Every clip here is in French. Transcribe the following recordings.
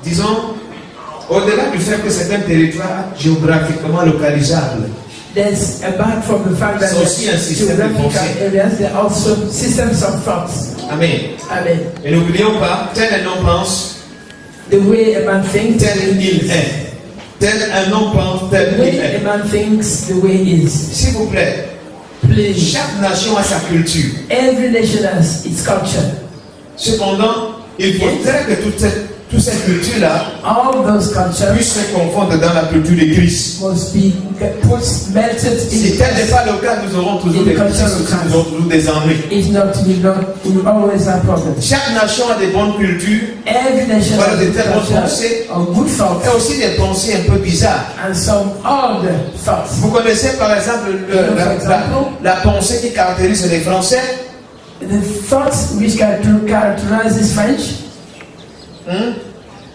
disons, au-delà du fait que c'est un territoire géographiquement localisable, there's apart from the fact that c'est aussi un système de pensée. areas, there are also systems of thoughts. Amen. Amen. Et n'oublions pas, tel un homme pense, The way a man thinks, tel il est. Tel un homme pense, tel the il way est. a man thinks, the way he is. S'il vous plaît, Please. chaque nation a sa culture. Every nation has its culture. Cependant, il faudrait que toute cette culture-là All those cultures puisse se confondre dans la culture de Christ. must be melted Si in tel n'est pas le cas, nous aurons toujours des petits soucis, nous aurons toujours des ennuis. If not, we will always have problems. Chaque nation a des bonnes cultures Every nation Voilà, has des its très bonnes culture pensées. of good et thoughts aussi des pensées un peu bizarres. and some odd thoughts. Vous connaissez par exemple la pensée qui caractérise les Français? The thoughts which characterizes French,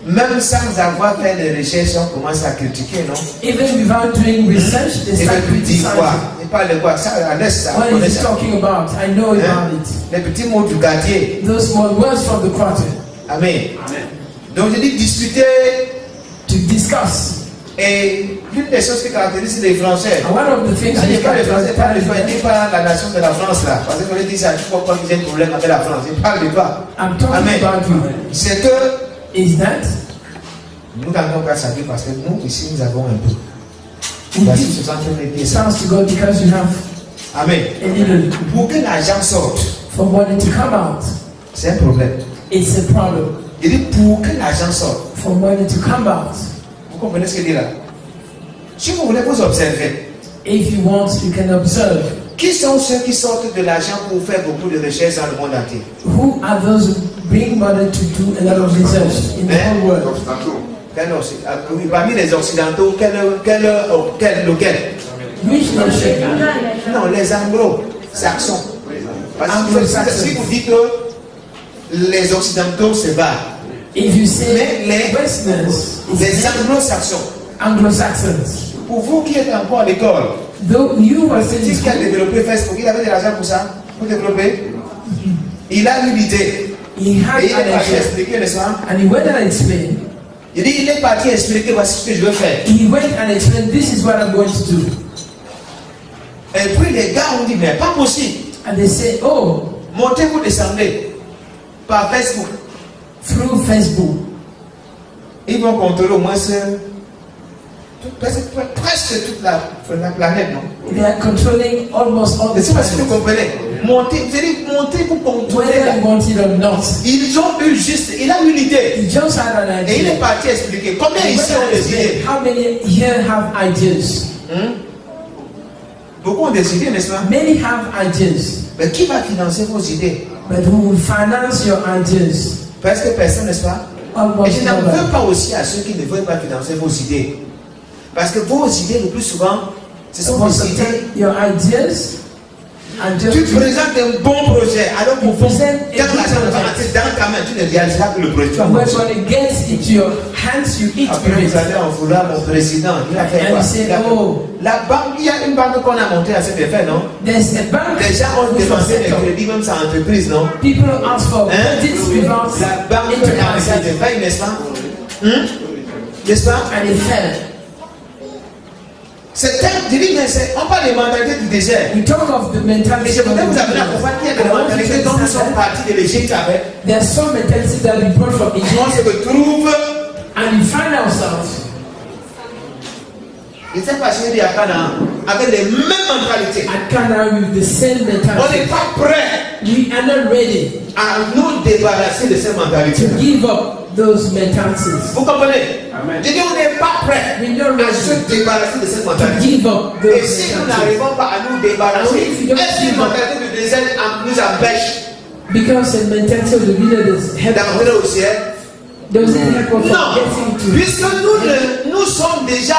Même sans avoir fait des recherches, on commence à critiquer, non? even without doing research, they Et start puis dit quoi? criticizing. Il parle de quoi? Ça, on laisse ça. What On is laisse he ça. talking about? I know about it. Les petits mots du quartier. Those small words from the quarter. Amen. Donc je dis discuter. To discuss. Et l'une des choses qui caractérisent les Français. And one of the things Ça n'est which pas les Français, pas les characterizes Français, pas la nation de la France là. Parce qu'on dit ça, tu comprends qu'il y a un problème avec la France. Je parle de pas. I'm talking Amen. about you. C'est que Is that nous n'avons pas savoir parce que nous ici nous avons un peu. we Voici give 60 pieds. thanks to God because you have Amen. a little Pour que l'argent sorte, for money to come out. c'est un problème. It's a problem. Il dit pour que l'argent sorte. For money to come out. Vous comprenez ce qu'il dit là? Si vous voulez vous observer, If you want, you can observe. qui sont ceux qui sortent de l'argent pour faire beaucoup de recherches dans le monde entier? Who are those who bring money to do a lot of research in the whole world? Parmi les Occidentaux, lequel? Which nation? Non, les Anglo-Saxons. Parce que si vous dites que les Occidentaux se battent, If you say les Westerners, les it's Anglo-Saxons, Anglo-Saxons. pour vous qui êtes encore à l'école, Though you were c'est saying qui a développé Facebook, il avait de l'argent pour ça, pour développer. Il a eu l'idée. he had Et il est an parti idea expliquer, n'est-ce pas? and he went and explained. Il dit, il est parti expliquer, voici ce que je veux faire. He went and explained, this is what I'm going to do. Et puis les gars ont dit, mais pas possible. And they say, oh, Montez, vous descendez par Facebook. through Facebook. Ils vont contrôler au moins presque toute la planète, non? They are controlling almost all Je the sais pas si vous planet. comprenez. Montez, vous allez monter pour contrôler. Whether you want it or not. Ils ont eu juste, il a eu l'idée. He just had an Et il est idea. parti expliquer. Combien He ici went ont and des explained, idées? how many here have ideas? Beaucoup ont des idées, n'est-ce pas? Many have ideas. Mais qui va financer vos idées? But who will finance your ideas? Presque personne, n'est-ce pas? Et Almost je n'en veux nobody. pas aussi à ceux qui ne veulent pas financer vos idées. Parce que vos idées, le plus souvent, ce sont Most des of the idées. time, your ideas are Tu just présentes un bon projet, alors qu'au fond, present a quand l'argent good va project. entrer dans ta main, tu ne réaliseras que le projet. Tu vas when manger. it gets into your hands, you eat Après, with vous it. allez en vouloir mon président. Il a fait And quoi? you say, Il a fait- oh. La banque, il y a une banque qu'on a montée à cet effet, non? There's a bank Les gens ont which was dépensé set des up. crédits, même sans entreprise, non? People ask for Hein? credits without La banque a enterprises. cet effet, n'est-ce pas? N'est-ce pas? And it fell. C'est un, je dis, mais on parle des mentalités du désert. We talk of the Mais mentality je of voudrais the vous amener à comprendre qu'il y a des mentalités dont nous sommes partis de l'Égypte avec. There's some mentality that we brought from On Egypt, se retrouve, and we find ourselves je ne sais pas si il y a Canaan, avec les mêmes mentalités. at Canaan with the same On n'est mentality. pas prêt We are not ready à nous débarrasser de ces mentalités. to give up those mentalities. Vous comprenez? Je dis, on n'est pas prêt We're not à ready se débarrasser de ces to mentalités. give up Et those si nous mentalities. n'arrivons pas à nous débarrasser, if you don't est-ce qu'une give up- mentalité de désert nous empêche Because the mentality of the wilderness help d'entrer us. au ciel? Does it help us from Non, getting to puisque nous sommes déjà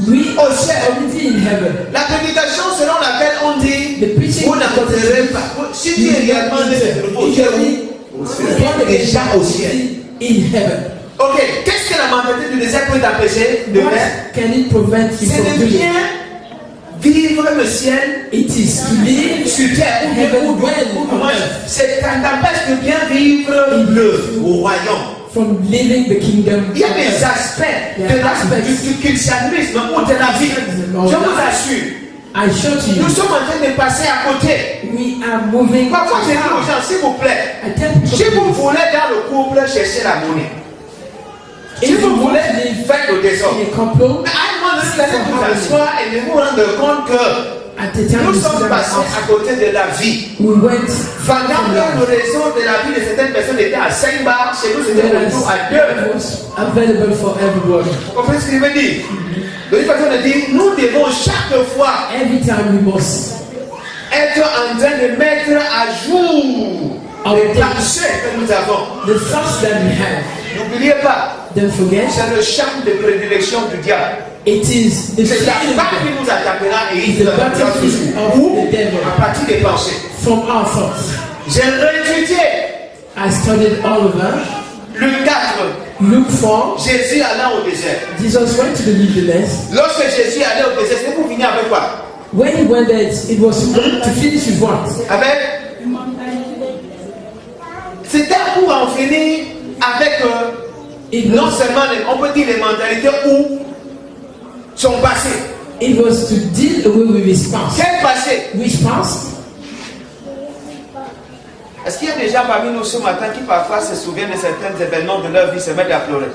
we au ciel. already in heaven? La prédication selon laquelle on dit The preaching vous n'entrerez pas. Si tu es réellement né de nouveau, tu es où? Tu es déjà au ciel. In heaven. Ok, qu'est-ce que la mentalité du désert peut t'empêcher de What faire? can it prevent you C'est from de doing? bien vivre le ciel It is to live sur terre ou bien heaven ou well ou on moins. earth. C'est ça t'empêche de bien vivre le royaume. from living the kingdom. Il y a des aspects du christianisme ou de la vie. Je vous assure. I show to you. Nous sommes en train de passer à côté. We are moving. Parfois, je dis aux gens, s'il vous plaît, I tell people, si vous voulez dans le couple chercher la monnaie, si vous voulez faire le désordre, in a complot, mais à un moment donné, vous allez vous asseoir et de vous rendre compte que at the time nous we sommes stood passés up, à côté de la vie. we went Pendant from que le life. réseau de la vie de certaines personnes était à 5 bars, chez nous c'était retour à 2. It was available for everybody. Vous comprenez ce que je veux dire? De toute façon, on dit, nous devons chaque fois Every time we must être en train de mettre à jour les planchers que nous avons. the thoughts that we have. N'oubliez pas, Don't forget, c'est le champ de prédilection du diable. it is the C'est la feeling part qui nous attaquera et il the nous attaquera battlefield toujours. of Ou the devil à partir des pensées. from our thoughts. J'ai réétudié I studied all over. Luc 4. Luke 4, Jésus allant au désert. Jesus went to the wilderness. Lorsque Jésus allait au désert, c'est pour finir avec quoi? When he went there, it was to finish with what? Avec. C'était pour en finir avec It non was, seulement, on peut dire les mentalités ou son passé. it was to deal away with his past. Quel passé? Which past? Est-ce qu'il y a des gens parmi nous ce matin qui parfois se souviennent de certains événements de leur vie, se mettent à pleurer?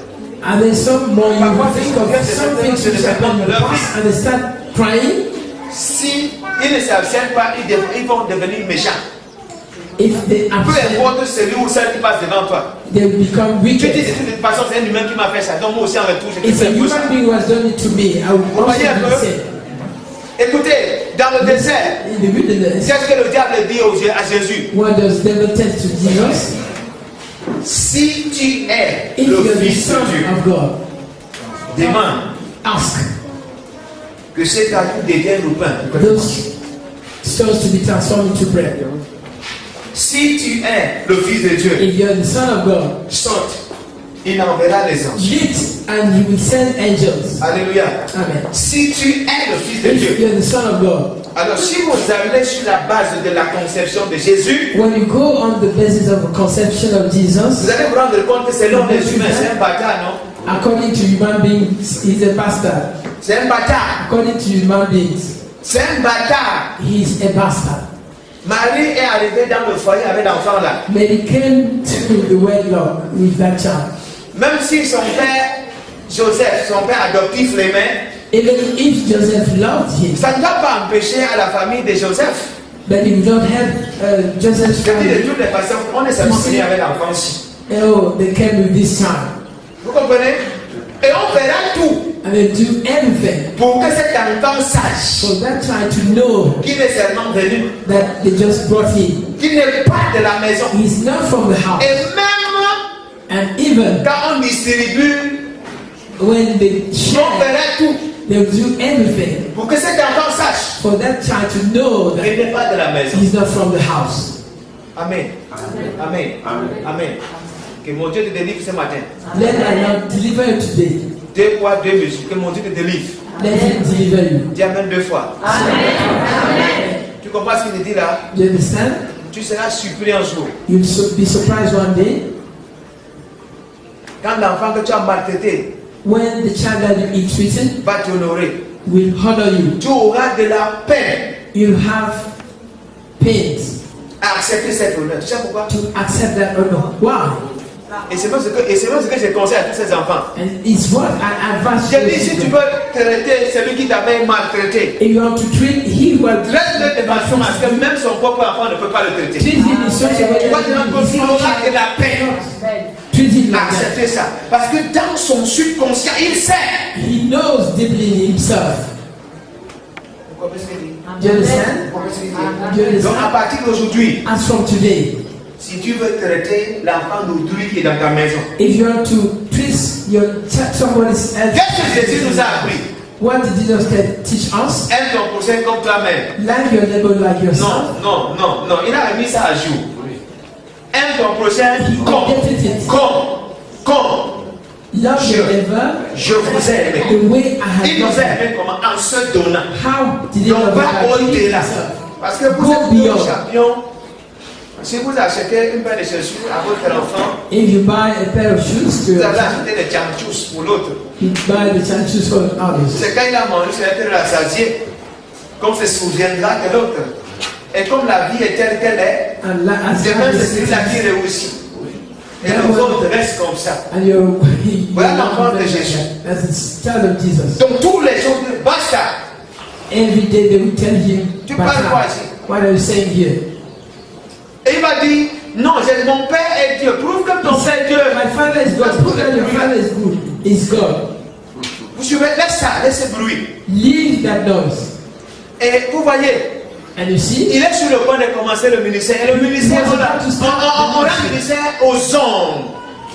And then some more you Parfois, think of some things which happened in the past and they start crying. Si ils ne s'abstiennent pas, ils vont devenir méchants. If they Peu abstain, importe celui ou celle qui passe devant toi. they become Tu dis de wicked. toute façon, c'est un humain qui m'a fait ça. Donc moi aussi en retour, je te If a fais pour ça. human being was done it to me, I would also voyez un do peu? the same. Écoutez, dans le désert, In the wilderness, qu'est-ce que le diable dit à Jésus? what does devil tell to Jesus? Si tu es If le you're the Fils Son de Dieu, of God, demande ask que cet atout devienne le pain. those stones to be transformed into bread. Si tu es le Fils de Dieu, If you're the Son of God, saute. Il enverra les anges. lift and he will send angels. Alléluia. Amen. Si tu es le Fils de If Dieu, you're the Son of God, alors si vous allez sur la base de la conception de Jésus, when you go on the basis of the conception of vous Jesus, allez vous rendre compte que selon les humains, c'est un bâtard, non? according to human beings, he's a bastard. C'est un bâtard. According to human beings, C'est un bâtard. he's a bastard. Marie est arrivée dans le foyer avec l'enfant là. Mary came to the wedlock with that child. Même si son père, Joseph, son père adoptif l'aimait, Even if Joseph loved him, ça ne va pas empêcher à la famille de Joseph. but he would not have Joseph's Je dis de family. toutes les façons, on est seulement venu avec l'enfant ici. Oh, they came with this child. Vous comprenez? Et on fera tout And they do everything pour que cet enfant sache for that child to know qu'il est seulement venu, that they just brought him. qu'il n'est pas de la maison. He's not from the house. Et même And even quand on distribue, when they on share, fera tout they'll do everything pour que cet enfant sache for that child to know qu'il that n'est pas de la maison. he's not from the house. Amen. Amen. Amen. Que mon Dieu te délivre ce matin. Let I not deliver you today. 2 poids, 2 mesures. Que mon Dieu te délivre. Let him deliver you. Dis Amen 2 fois. Tu comprends ce qu'il dit là? You understand? Tu seras surpris un jour. You'll be surprised one day Quand l'enfant que tu as maltraité when the child that you ill treated va t'honorer, will honor you. tu auras de la peine You'll have pains à accepter cet honneur. Tu sais pourquoi? to accept that honor. Why? Et c'est même ce que je conseille à tous ces enfants. And it's what I advise Je dis, si you tu to veux traiter celui qui t'avait maltraité, do. If you want to treat he who has traite-le de façon à ce que même son propre enfant ne peut pas le traiter. treat him in such a way Toi, that tu auras de la peine treat him à like that. accepter ça. Parce que dans son subconscient, il sait. He knows deeply in himself. Vous comprenez ce qu'il dit? Do you understand? Vous comprenez ce qu'il Do you dit? Donc à understand? partir d'aujourd'hui, As from today, si tu veux traiter l'enfant d'autrui qui est dans ta maison, if you want to treat someone else, qu'est-ce que Jésus nous a appris? what did Jesus teach us? Aime ton prochain comme toi-même. Like your neighbor like yourself. Non. Il a remis ça à jour. Aime ton prochain comme. Love your neighbor Je vous ai aimé. the way I have Il nous a loved you. aimé comment? En se donnant. How did he Donc love va you? au-delà. Parce que vous Go êtes beyond. deux champions Si vous achetez une paire de chaussures à votre enfant, If you buy a pair of shoes to vous your allez child, acheter des chanchous pour l'autre. you buy the chances for others. C'est quand il a mangé, c'est être rassasié, qu'on se souviendra de l'autre. Et comme la vie est telle qu'elle est, And as demain long c'est as celui-là qui réussit. Et le vôtre reste comme ça. and you're Voilà l'enfant de Jésus. as a child of Jesus. Donc tous les jours, basta. Every day they will tell him, Tu parles quoi "Bata, ici? what are you saying here?" Et il va dire, non, mon père est Dieu. Prouve que ton père est Dieu. My father is God. Prove that your father is good. Is God. Vous suivez, laisse ça, laisse ce bruit. Leave that noise. Et vous voyez, And you see, il est sur le point de commencer le ministère. Et le ministère, on rend le ministère aux hommes.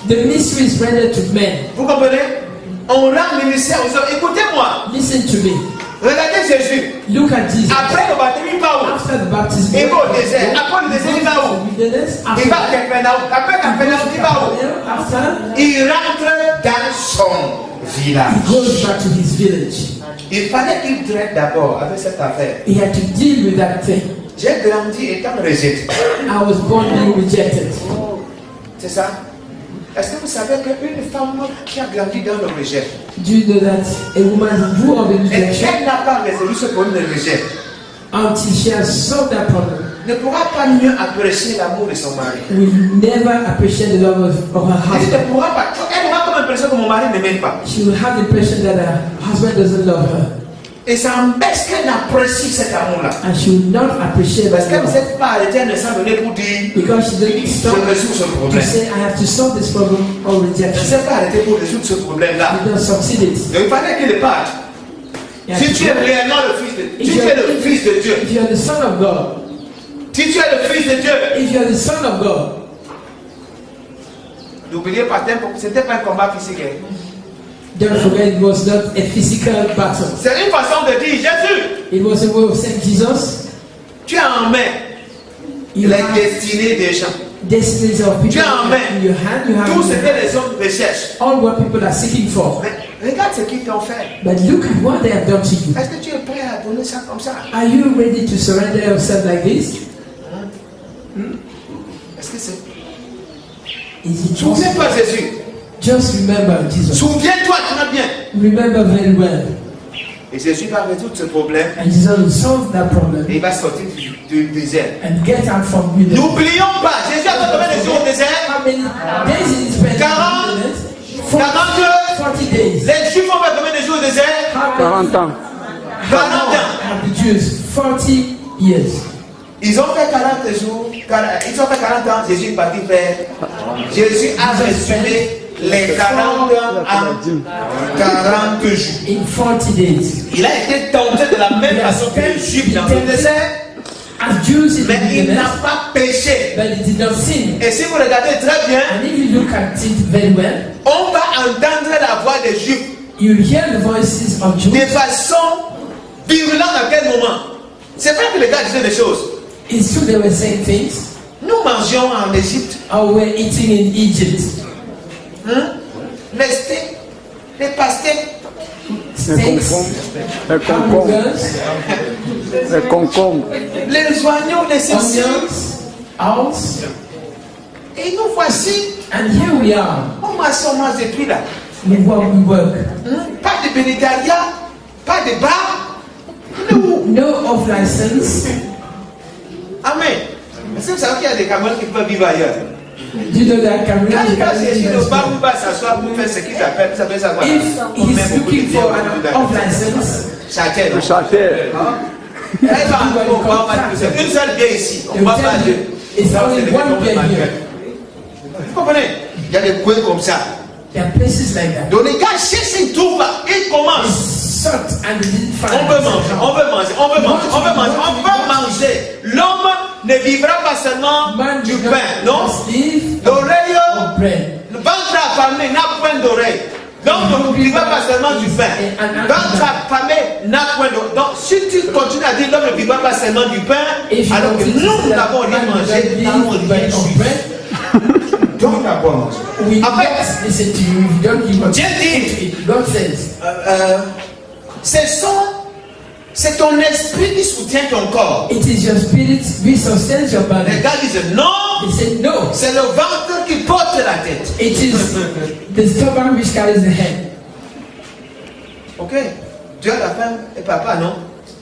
the ministry is rendered to men. Vous comprenez? On rend le ministère aux hommes. Écoutez-moi. Listen to me. Regardez Jésus. Look at Jesus. Après le baptême, il va où? After the baptism, Il va au désert. Après le désert, il va où? wilderness. Il va à Capernaum. Après Capernaum, il va où? After, Il rentre dans son he village. goes back to his village. Il fallait qu'il traite d'abord avec cette affaire. He had to deal with that thing. J'ai grandi étant rejeté. I was born being rejected. C'est ça? Est-ce que vous savez qu'une femme qui a grandi dans le rejet, Do you know that a woman who grew up in et rejection elle n'a pas résolu ce problème de rejet, until she has solved that problem ne pourra pas mieux apprécier l'amour de son mari. will never appreciate the love of her Elle husband. ne pourra pas. Elle aura comme l'impression que mon mari ne m'aime pas. She will have the impression that her husband doesn't love her. Et ça empêche qu'elle apprécie cet amour-là. And she will not appreciate Parce that qu'elle ne love. s'est pas arrêtée, elle ne s'est donnée pour dire Because she didn't stop je résous ce to problème. say, I have to solve this problem of Elle ne rejection. s'est pas arrêtée pour résoudre ce problème-là. She didn't succeed it. Donc il fallait qu'il parte. Yeah, Si tu es réellement le fils de Dieu, si tu es le fils de Dieu, if you're the son of God, si tu es le fils de Dieu, if you're the son of God, n'oubliez pas, ce n'était pas un combat physique. Hein. don't forget it was not a physical battle. C'est une façon de dire, Jésus, It was a way of saying, Jesus, tu as en main you les have destinées des gens. destinies of people Tu as en main in your hand. You have tout in ce your que hand les hommes recherchent. all what people are seeking for. Mais regarde ce qu'ils t'ont fait. But look at what they have done to you. Est-ce que tu es prêt à donner ça comme ça? Are you ready to surrender yourself like this? Est-ce que c'est... Is it Souviens-toi possible? Jésus. Just remember Jesus. Souviens-toi très bien. Remember very well. Et Jésus va résoudre ce problème And Jesus will solve that et problem il va sortir du désert. and get out from wilderness. N'oublions pas, Jésus a fait combien de jours au désert? How many days did he spend in 40, the wilderness? 40 40 days. Les Juifs ont fait combien de jours au désert? How 40 ans. 40 ans. have the Jews? 40 years. Ils ont fait 40 jours, ils ont fait 40 ans, Jésus est parti faire. Jésus a résumé les 40 ans en 40 jours. In 40 days. Il a été tenté de la même façon que les Juifs dans le désert, As Jews in the mais il n'a wilderness, pas péché. but he did not sin. Et si vous regardez très bien, And if you look at it very well, on va entendre la voix des Juifs you hear the voices of de Jews. façon virulente à quel moment? C'est vrai que les gars disaient des choses. It's true they were saying things. Nous mangeons en Égypte Or we're eating in Egypt. les steaks, les pastèques. Les Steaks, concombres. hamburgers, Les concombres. Les oignons, les ceci. onions, owls. Et nous voici, And here we are. on mange depuis là. We work. Pas de bénédictaria, pas de bar. Nous. No off license. Amen. Est-ce que vous savez qu'il y a des Camerounais qui peuvent vivre ailleurs? Do you know that Quand Cameroon il passe ici, le bar où is il va s'asseoir pour faire ce qu'il s'appelle ça quoi? if he's looking for an off license, Châtel. Le châtel. Elle va on va pas c'est une seule bière ici. On they will va pas tell deux. you it's only one beer here. Vous comprenez? Il y a des coins comme ça. There are places like that. Donc les gars cherchent, ils trouvent pas. Ils commencent. Sought and they didn't find On veut manger, on veut manger, on veut manger, on veut manger, on veut manger. L'homme ne vivra pas seulement Man du do pain, not non? just live L'oreille, of bread. le ventre affamé n'a point d'oreille. Donc ne vivra pas seulement du pain. Ventre affamé n'a point d'oreille. Donc si tu continues à dire l'homme ne vivra pas seulement du pain, If you alors que continue nous that n'avons rien man mangé, doesn't nous n'avons live rien by of su. bread, Donc d'abord manger. we Après, don't listen to you. We don't give what Dieu dit, God says. ce sont C'est ton esprit qui soutient ton corps. It is your spirit which sustains your body. Les gars disent non, They said no. c'est le ventre qui porte la tête. It is the stomach which carries the head. Ok, Dieu a la femme et papa, non?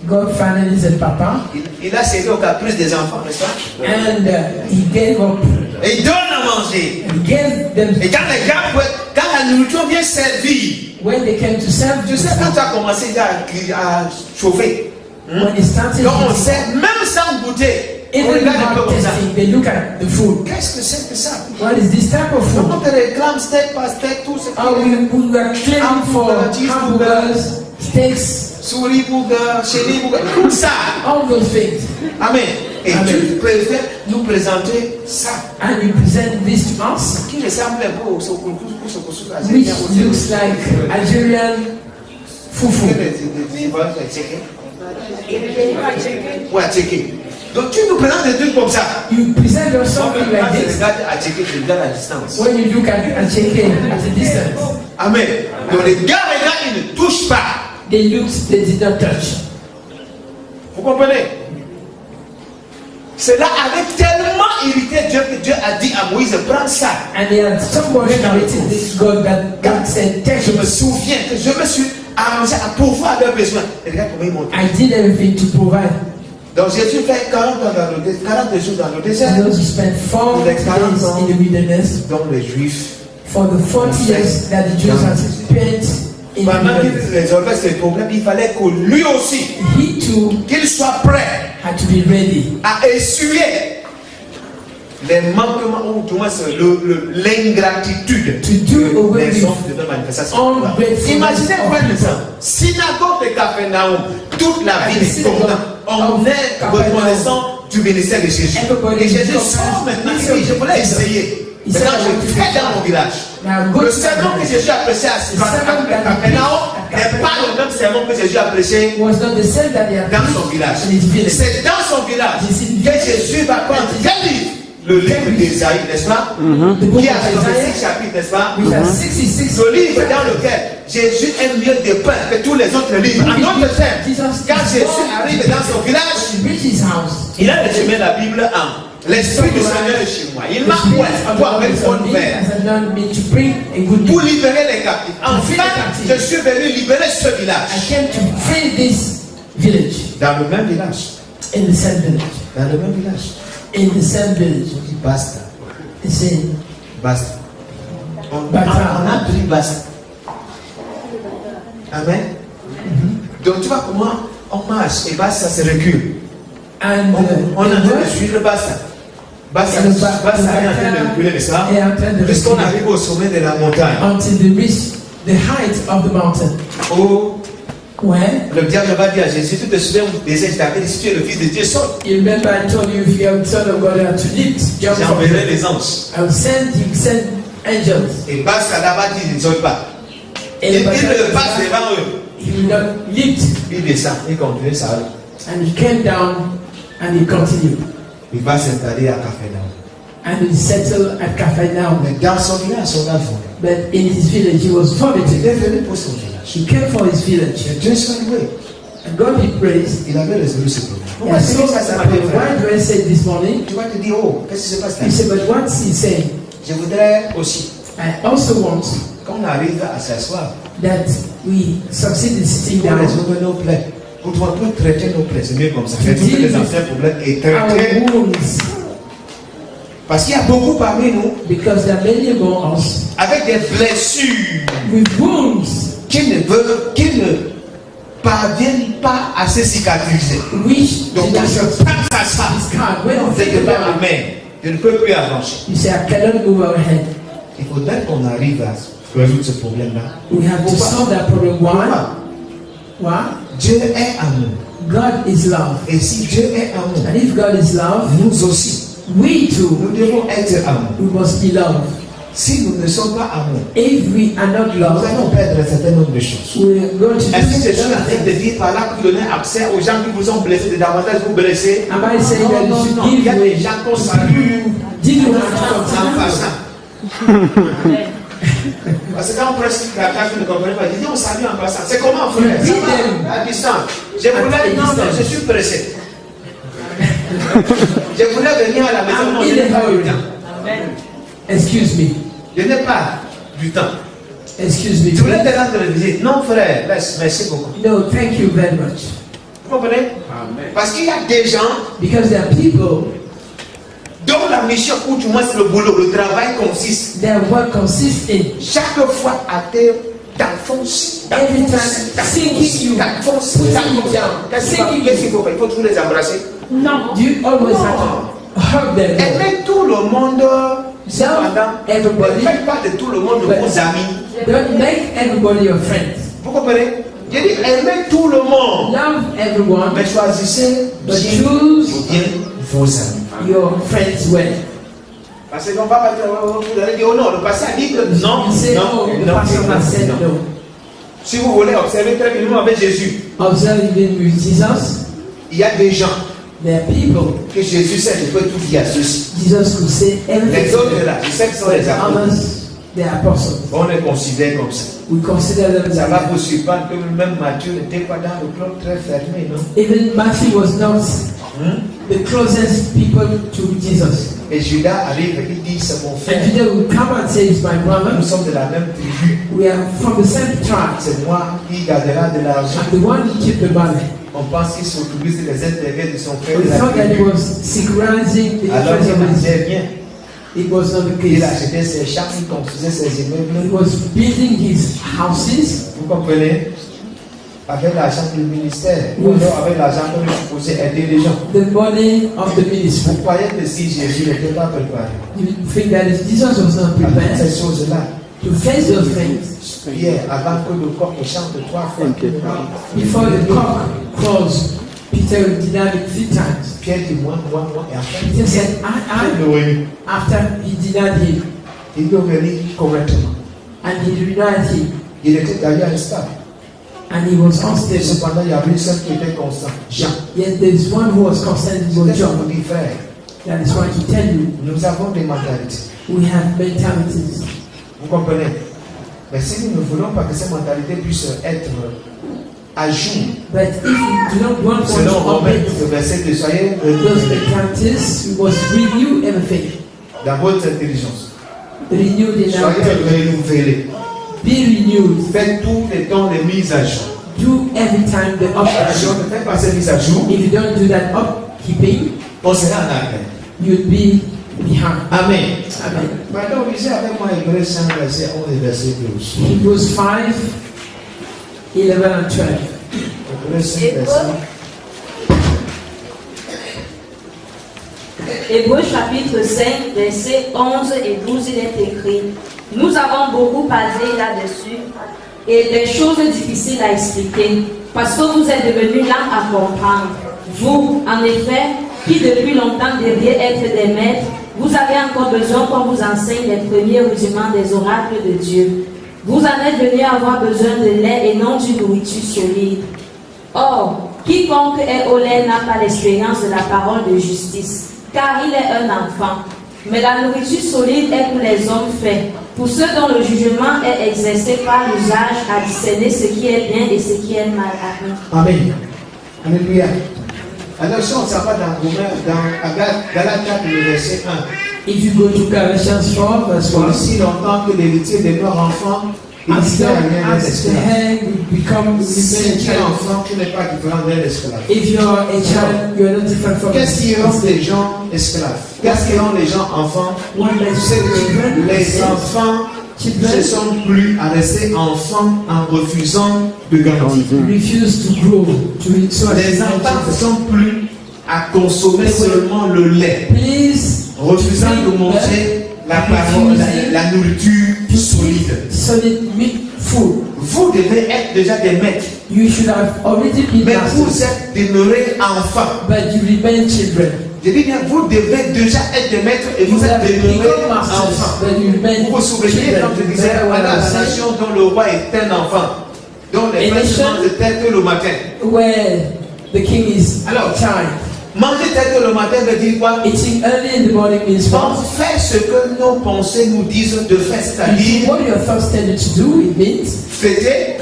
God finally said, Papa, Il a cédé au caprice des enfants, n'est-ce pas? and he gave up. Et il donne à manger. He gave them. Et quand les gars, quand la nourriture vient servir, When they came to serve, tu sais, quand tu as commencé à chauffer, when they started quand on eating, sert, même sans goûter, on even regarde un peu without comme ça. testing, they look at the food. Qu'est-ce que c'est que ça? What is this type of food? Comment tu réclames steak par steak, tout ce Oh, qui est we are claiming for hamburgers, steaks, souris burger, chéri burger, tout ça. all those things. Amen. Et Amen. tu préfères nous présenter ça, And you present this to us, qui ressemble un peu au sokoukous, which looks like Algerian fufu. Ouais, checker. Donc tu nous présentes des trucs comme ça. You present us something like Quand tu this. regardes à checker, tu regardes à distance. When you look at chicken at a distance, Amen. Donc les gars, ils ne touchent pas. they looked, they did not touch. Vous comprenez? Cela avait tellement irrité Dieu que Dieu a dit à Moïse, prends ça. And they had somebody narrated this God that God said, take Je me it. souviens que je me suis arrangé à pourvoir leurs besoins. Et regarde comment ils m'ont dit. I did everything to provide. Donc Jésus fait 40 jours dans le désert. And those who spent 40 days in the wilderness Dont les Juifs, for the 40 years that the Jews had spent in the pendant qu'il wilderness. résolvait ses problèmes, il fallait que lui aussi, He too qu'il soit prêt had to be ready à essuyer les manquements ou du moins l'ingratitude to do away des with hommes de la manifestation. ungratefulness Imaginez of maintenant ça. people. Synagogue de Capharnaüm, toute la ville est contente. On est reconnaissant du ministère de Jésus. Et Jésus sort maintenant, il dit, je voulais essayer. Maintenant, je fais dans mon village. Le sermon que Jésus a prêché à Capharnaüm n'est pas le même sermon que Jésus a prêché Was not the same that they had dans son village. in his village. C'est dans son village que Jésus va prendre quel livre? Le livre d'Ésaïe, n'est-ce pas? Qui a 66 chapitres, n'est-ce pas? We have 66 Le livre dans lequel Jésus aime mieux de pain que tous les autres livres. En d'autres termes, quand Jésus arrive dans son village, He reached his house. il a résumé la Bible en l'Esprit du Seigneur est chez moi. Il m'a ouvert pour avec bonne nouvelle, pour libérer les captifs. Enfin, je suis venu libérer ce I village. came to free this village. Dans le même village. In the same village. Dans le même village. In the same village. Il dit basta. They say, Basta. On Basta. a pris basta. Amen. Donc tu vois comment on marche et basta se recule. and On est en the train de word suivre basta. Basta est en train de reculer, n'est-ce pas? est en train de Puisqu'on reculer arrive au sommet de la montagne. until they reach the height of the mountain. Où When le diable va dire à Jésus, tu te souviens au désert, je t'avais dit, si tu es le fils de Dieu, saute. you remember I told you if you are the son of God you have to lift, jump from J'enverrai it. les anges. I will send angels. Et basta là-bas dit, il ne saute pas. And Il but le passe devant eux. he will not lift. Il descend, il continue sa route. And he came down and he continued. Il va s'installer à Capharnaüm. And he settled at Capharnaum. Mais dans son village, on a volé. But in his village he was Il vomited. est venu pour son village. He came for his village. Et Dieu soit loué. And God be praised. Il avait résolu ce problème. Yeah, Pourquoi so ça ce matin, why frère? do I say this morning? Tu vas te dire, oh, qu'est-ce qui se passe là? You say, but what's he saying? Je voudrais aussi I also want qu'on arrive à s'asseoir that we succeed in sitting pour down. résoudre nos plaies. Pour traiter nos plaies, c'est mieux comme ça. To Résoudre deal les with anciens problèmes et traiter. Our wounds, Parce qu'il y a beaucoup parmi nous because there are many among us avec des blessures with wounds qui ne parviennent pas à se cicatriser. which Donc did quand not je pense à ça, discard. When I c'est think que par about main, je ne peux plus avancer. you say, I cannot move our head. Il faudrait qu'on arrive à résoudre ce problème-là. We have to Pourquoi? solve that problem. Why? Pourquoi? Why? Dieu est amour. God is love. Et si Dieu est amour, And if God is love, nous aussi, we too, nous devons être amour. we must be loved. Si nous ne sommes pas amour, If we are not nous loved, allons perdre un certain nombre de choses. we're going to Est-ce que je do suis en train de dire par là que vous donnez accès aux gens qui vous ont blessés, de davantage vous blesser? Am I saying that you should Il y a give des way? gens qu'on salue Did you have en to passant. Parce que quand on presse la carte, vous ne comprenez pas. Il dit on salue en passant. C'est comment frère? Ça va, à distance. Je voulais, non, je suis pressé. Je voulais venir à la maison, non, je n'ai pas eu le temps. Excuse me. Je n'ai pas du temps. Excuse me. Tu voulais te rendre visite? Non, frère, merci beaucoup. No, thank you very much. Vous comprenez? Parce qu'il y a des gens Because there are people, dont la mission, ou du moins c'est le boulot, le travail consiste their work consists in chaque fois à terre d'enfoncer, every time sinking you, putting you down, Qu'est-ce sinking qu'il you. faut faire? Il faut toujours les embrasser. No, you always have to hug them. Aimer tout le monde, cependant, ne Everybody, faites pas de tout le monde vos amis. don't make everybody your friend. Vous comprenez? J'ai dit aimer tout le monde, Love everyone, mais choisissez but bien choose vos amis. your friends well. Parce qu'on va pas dire, vous allez dire, oh non, le passé a dit que non, You say, oh, the pastor has said no. Si vous voulez observer très bien avec Jésus, Observe even with Jesus, il y a des gens there are people que Jésus sait, je peux tout dire à ceux-ci. Jesus could say everything. Les autres là, je sais que ce sont les apôtres. Others, they are apostles. On les considère comme ça. We consider them Ça va as vous surprendre que même Matthieu n'était pas dans le club très fermé, non? even Matthew was not the closest people to Jesus. Et Judas arrive et il dit, c'est mon frère. And Judah will come and say, it's my brother. Nous sommes de la même tribu. We are from the same tribe. C'est moi qui gardera de l'argent. I'm the one who keep the money. On pense qu'il s'occupe des intérêts de son frère. We de la thought that he tribu. was synchronizing the Alors affairs il of his. mangeait bien. It was not the Il case. achetait ses champs, il construisait ses He immeubles. was building his houses Vous comprenez? Avec l'argent du ministère, ou alors avec l'argent que nous supposons aider les gens. the money of the ministry. Vous croyez que si Jésus n'était pas préparé You think that if Jesus was not à toutes prepared ces choses-là, to face those things, Pierre, avant que le coq chante 3 fois, before the cock crows, Peter will deny it 3 times. Pierre dit moi, et après, Peter said, il est revenu. after he denied him, Il est revenu correctement. and he denied him, Il était d'ailleurs instable. and he was Et unstable. cependant, il y avait une seule qui était constant. Jean. Yet there is one who was constant C'est with ce John. qu'on dit, frère. That is why he tell you, Nous avons des mentalités. we have mentalities. Vous comprenez? Mais si nous ne voulons pas que ces mentalités puissent être à jour, But if you do not want selon to Romains, operate le verset de soyez those mentalities, you must renew everything. dans votre intelligence. Renew the Soyez now. renouvelés. Be renewed. Faites tous les temps les mises à jour. Do every time the Attention, upkeep. ne faites pas ces mises à jour, If you don't do that upkeeping, on sera en arrière. you'll be behind. Amen. Amen. Maintenant, lisez avec moi Hébreux 5, verset 11 et verset 12. Hebrews 5, 11 and 12. Hébreux 5, verset Hébreux chapitre 5, versets 11 et 12, il est écrit: Nous avons beaucoup parlé là-dessus et des choses difficiles à expliquer parce que vous êtes devenus lents à comprendre. Vous, en effet, qui depuis longtemps deviez être des maîtres, vous avez encore besoin qu'on vous enseigne les premiers rudiments des oracles de Dieu. Vous en êtes venus avoir besoin de lait et non d'une nourriture solide. Or, quiconque est au lait n'a pas l'expérience de la parole de justice, car il est un enfant. Mais la nourriture solide est pour les hommes faits, pour ceux dont le jugement est exercé par l'usage à discerner ce qui est bien et ce qui est mal. Amen. Alléluia. Attention, ça va dans Romains, dans Galates 4, le verset 1. If you go to Galatians 4, verse 1, Aussi longtemps que l'héritier demeure enfant, il as n'y a long rien as the d'esclave. head will become Si remain tu es child. enfant, tu n'es pas différent d'un esclave. If you are a child, you are not different from Qu'est-ce qui rend les gens esclaves? Qu'est-ce qui rend les gens enfants? What Tu makes sais que children les enfants ne sont plus à rester enfants en refusant de grandir. refuse to grow, so Les enfants ne sont plus à consommer seulement le lait, please refusant de manger la parole, la nourriture solide. solid meat food. Vous devez être déjà des maîtres, You should have already been mais vous masters, êtes demeurés enfants. but you remain children. Je dis bien, vous devez déjà être des maîtres et You vous êtes have demeurés become masters, enfants. but you remain Vous vous souvenez quand je disais children. voilà la nation dont le roi est un enfant, dont les A pères nation- mangent tête le matin. Where the king is Alors, child. Manger tête le matin veut dire quoi? Eating early in the morning means On what? fait ce que nos pensées nous disent de faire, You c'est-à-dire do what your thoughts tell you to do, it means fêter,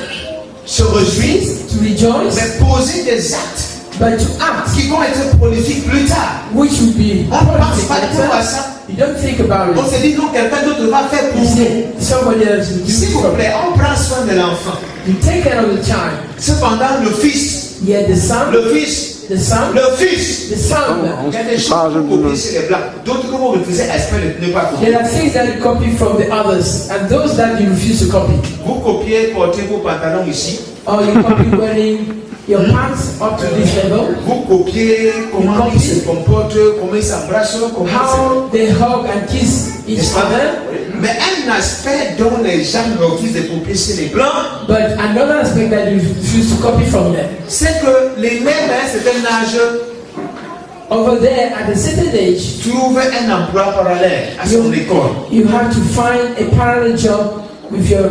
se réjouir, to rejoice, mais poser des actes but to act, qui vont être prolifiques plus tard. which will be On ne pense prolific pas trop à later. ça. You don't think about On it. se dit non, quelqu'un d'autre va faire pour You nous. say somebody else will do S'il it vous for plaît, on prend soin de l'enfant. you. Take care of the child. Cependant, le fils, Yet the son, le fils, the son, le fils. the son. Il y a des choses que vous copiez sur les blancs, d'autres que vous refusez à espérer ne pas copier. There are things that you copy from the others, and those that you refuse to copy. Vous copiez, portez vos pantalons ici. Or you copy wearing your pants up to this level. Vous copiez comment ils se comportent, comment ils s'embrassent, comment How they hug and kiss ils each se... other. Mais un aspect dont les gens refusent de copier chez les blancs, But another aspect that you refuse to copy from them. c'est que les mêmes à un certain âge Over there, at a certain age, trouvent un emploi parallèle à son école. you have to find a parallel job with your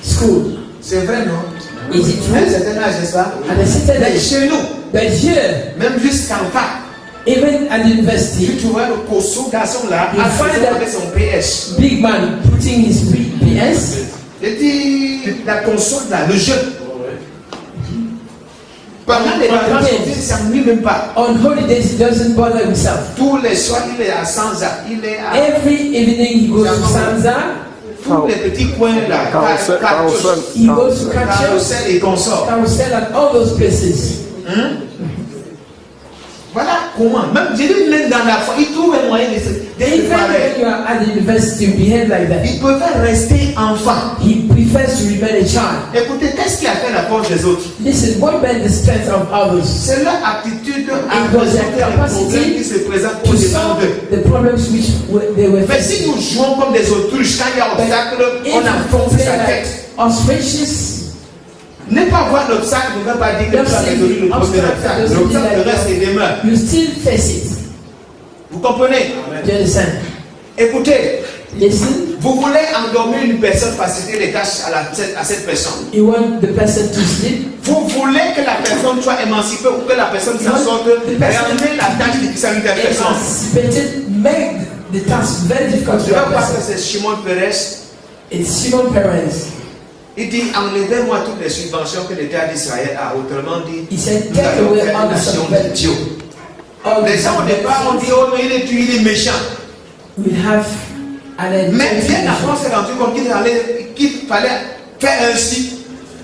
school. C'est vrai, non? Is it À un true? certain âge, n'est-ce pas? At a certain Mais age. chez nous, But here, même jusqu'en fac, even at the university, tu trouveras le costaud garçon là, You à find faisant that- avec son PS. big man putting his PS Je dis, la console là, le jeu. Pendant les vacances, il ne s'ennuie même pas. on holidays, he doesn't bother himself. Tous les soirs, il est à Sanza, il est à Every evening he goes to Sanza, tous les petits coins là, Carousel, carousel, he goes to Catcher, Carousel et consorts. Carousel, and all those places. Voilà comment, même j'ai dit même dans la foi, ils trouvent un moyen de se Even pareil. when you are at the university, you behave like that. Ils peuvent rester enfants. He prefers to remain a child. Écoutez, qu'est-ce qui a fait la force des autres? Listen, what made the strength of others? C'est leur aptitude à It was their résoudre les capacity problèmes qui se présentent To au-devant solve d'eux. the problems which they were Mais facing. si nous jouons comme des autruches, quand il y a But obstacle, if on you enfonce play sa like tête. ostriches, Ne pas voir l'obstacle ne veut pas dire que tu as résolu le premier obstacle. L'obstacle reste et demeure. you still face it. Vous comprenez? Do you understand? Écoutez, Listen, vous voulez endormir une personne, faciliter les tâches à cette personne. you want the person to sleep. Vous voulez que la personne soit émancipée ou que la personne s'en sorte, ramener la tâche difficile à une telle personne. Emancipated, make the task very difficult Je to that vais passer, person. c'est Shimon Peres. It's Simon Perez. Il dit, enlevez-moi toutes les subventions que l'État d'Israël a. Autrement dit, He said, nous take allons away faire all une the nation subventions. d'idiot. All Les gens au départ ont dit, oh non, il est tué, il est méchant. we have an Mais bien education. après, on s'est rendu compte qu'il fallait faire ainsi.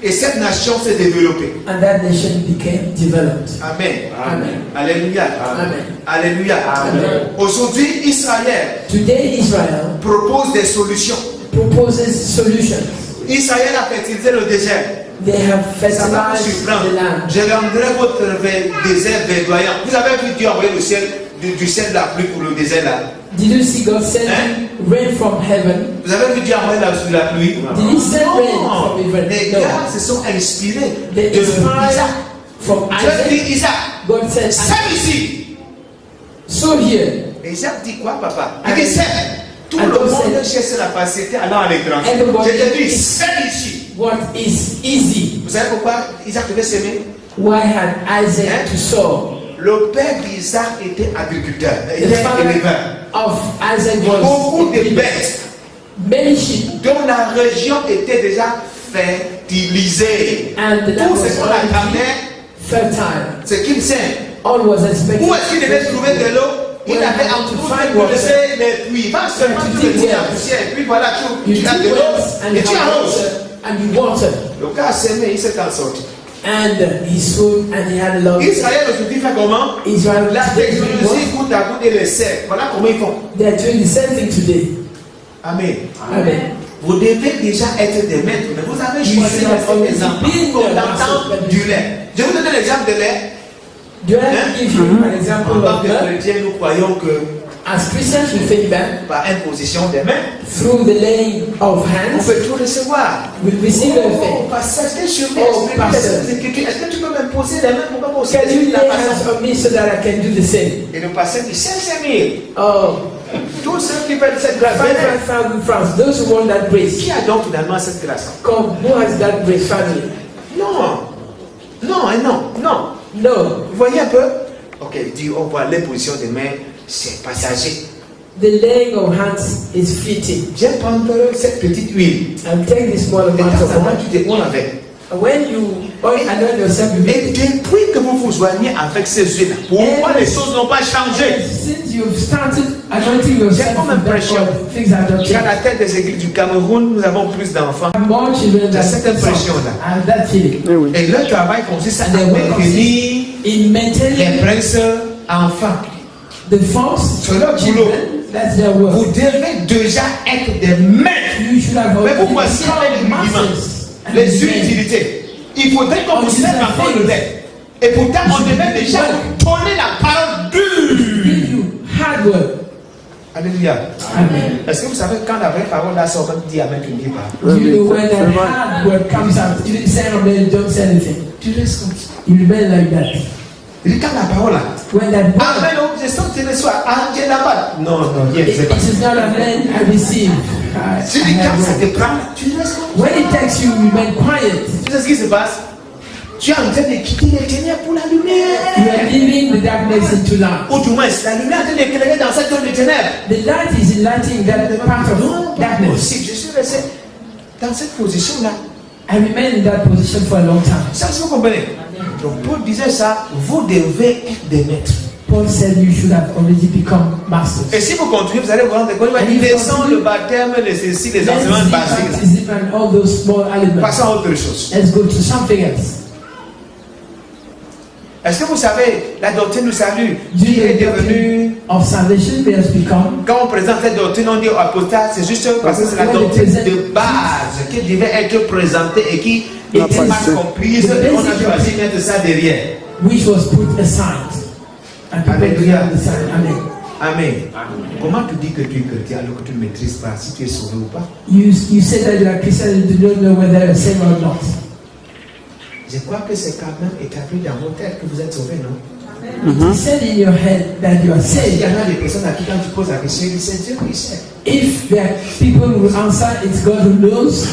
Et cette nation s'est développée. And that nation became developed. Amen. Amen. Alléluia. Amen. Alléluia. Amen. Aujourd'hui, Israël Today, Israel propose des solutions. proposes solutions. Israël a fertilisé le désert. They have Ça va vous fertilized surprendre. the land. Je rendrai votre désert verdoyant. Vous avez vu Dieu envoyer le ciel, du ciel de la pluie pour le désert là. Did you see God sending rain from heaven? Vous avez vu Dieu envoyer la pluie? Did he send rain Non. from heaven? Les No. gars se sont inspirés They de inspired Isaac. from Dieu dit Isaac. Isaac, God said, sème ici. so here, Et Isaac dit quoi, papa? Il And- dit sème. Tout and le God monde said- cherche la facilité allant à l'étranger. Everybody Je te dis, is- sème ici. what is easy? Vous savez pourquoi Isaac devait s'aimer? Why had Isaac Hein? to sow? Le père d'Isaac était agriculteur, The était father éleveur. of Isaac was Beaucoup de bêtes many sheep, dont la région était déjà fertilisée. and the land Tout ce was qu'on already attendait, fertile. c'est qu'il sème. All was expected. Où est-ce qu'il devait trouver de l'eau? Il avait en tout fait les puits. Va seulement tu le dis en poussière. Et puis voilà, You tu as dig de l'eau wells and et you tu have arroses. water and you water. Le gars a semé, il s'est en sorti. And he sowed and he had a lot. Israël aujourd'hui fait comment? Israel La today is doing technologie what? coûte à coûte et les serre. Voilà comment ils font. They are doing the same thing today. Amen. Amen. Vous devez déjà être des maîtres, mais vous avez You choisi should have always des enfants been comme the l'entend master. du lait. Je vous donne l'exemple de lait. Do I give you an example En tant of que that? chrétiens, nous croyons que As Christians, we think that par imposition des mains, through the laying of on hands, peut tout recevoir. we receive Oh, everything. pasteur, est-ce que je Oh, vais pasteur. est-ce que tu peux m'imposer les mains pour que moi aussi Can je you dise la lay hands façon? on me so that I can do the same? Et le pasteur dit 500 000. Oh, Tous ceux qui veulent cette grâce, 5,000 francs. Those who want that grace. qui a donc finalement cette grâce? Come, who has that grace family? Non. Non, et non, non. No. Vous voyez un peu? Ok, il dit, on voit l'imposition des mains, c'est passager. The laying of hands is fitting. Viens prendre cette petite huile. And take this small De amount temps of en temps, oil. tu te roules avec. When you anoint yourself with Et depuis que vous vous joignez avec ces huiles, pourquoi les choses n'ont pas changé? since you've started anointing J'ai yourself comme with that impression oil, things are not qu'à la changed. tête des églises du Cameroun, nous avons plus d'enfants. More children J'ai than cette impression-là. I have that feeling. Eh oui. Et leur travail consiste à And their work maintenir in maintaining les princes enfants. the false C'est leur boulot. children. That's their work. Vous devez déjà être des maîtres. You should have Mais vous already voici avec les become rudiments, masters and les men. utilités. Il faudrait qu'on vous serve encore le lait. Et pourtant, on devait déjà donner la parole dure. Give you hard work. Alléluia. Amen. Est-ce que vous savez quand la vraie parole là sort, on dit Amen, tu ne dis pas. You know when C'est that vrai. hard word comes out, you say amen, don't say anything. Tu restes comme ça. You remain like that. Il dit quand la parole là. When that word, Amen, oh, je sens que tu reçois. Angel là-bas. Non, non, viens, it c'est pas. is not amen, I receive. Si I quand have ça te word. prend, tu restes comme ça. When it takes you, remain quiet. Tu sais ce qui se passe? Tu es en train de quitter les ténèbres pour la You lumière. are leaving the darkness into light. Ou du moins, la lumière est en train d'éclairer dans cette zone de ténèbres. The light is enlightening that part of darkness. Aussi, je suis resté dans cette position-là. I remained in that position for a long time. Ça, vous comprenez? Donc, Paul disait ça, vous devez être des maîtres. Paul said you should have already become masters. Et si vous continuez, vous allez vous rendre compte, il descend le baptême, les ceci, les enseignements Let's basiques. baptism and all those small elements. Passons à autre chose. Let's go to something else. Est-ce que vous savez, la doctrine du salut, Do qui you est know the devenue, doctrine of salvation we has become? quand on présente cette doctrine, on dit apostat, c'est juste parce que c'est la doctrine de base qui devait être présentée et qui n'était pas comprise. On a choisi de mettre ça derrière. Which was put aside. And people Alléluia. did aside. Amen. Amen. Comment tu dis que tu es chrétien alors que tu ne maîtrises pas si tu es sauvé ou pas? You say that you are Christian and you don't know whether you're saved or not. Je crois que c'est quand même établi dans vos têtes que vous êtes sauvés, non? It is said in your head that you are Il saved. y en a des personnes à qui quand tu poses la question, ils disent c'est Dieu qui sait. If there are people who answer, it's God who knows.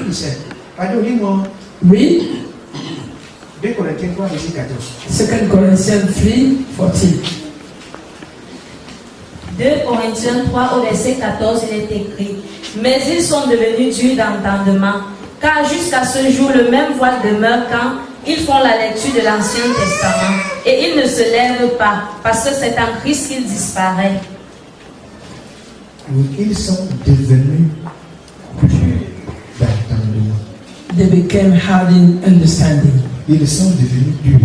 Il sait. Pardon, lis-moi. Read 2 Corinthiens 3, verset 14. 2 Corinthians 3:14. 2 Corinthiens 3 au verset 14, il est écrit: mais ils sont devenus durs d'entendement, car jusqu'à ce jour le même voile demeure quand ils font la lecture de l'Ancien Testament, et ils ne se lèvent pas, parce que c'est en Christ qu'ils disparaissent. Oui, ils sont devenus d'entendement. They became hard in understanding. Ils sont devenus durs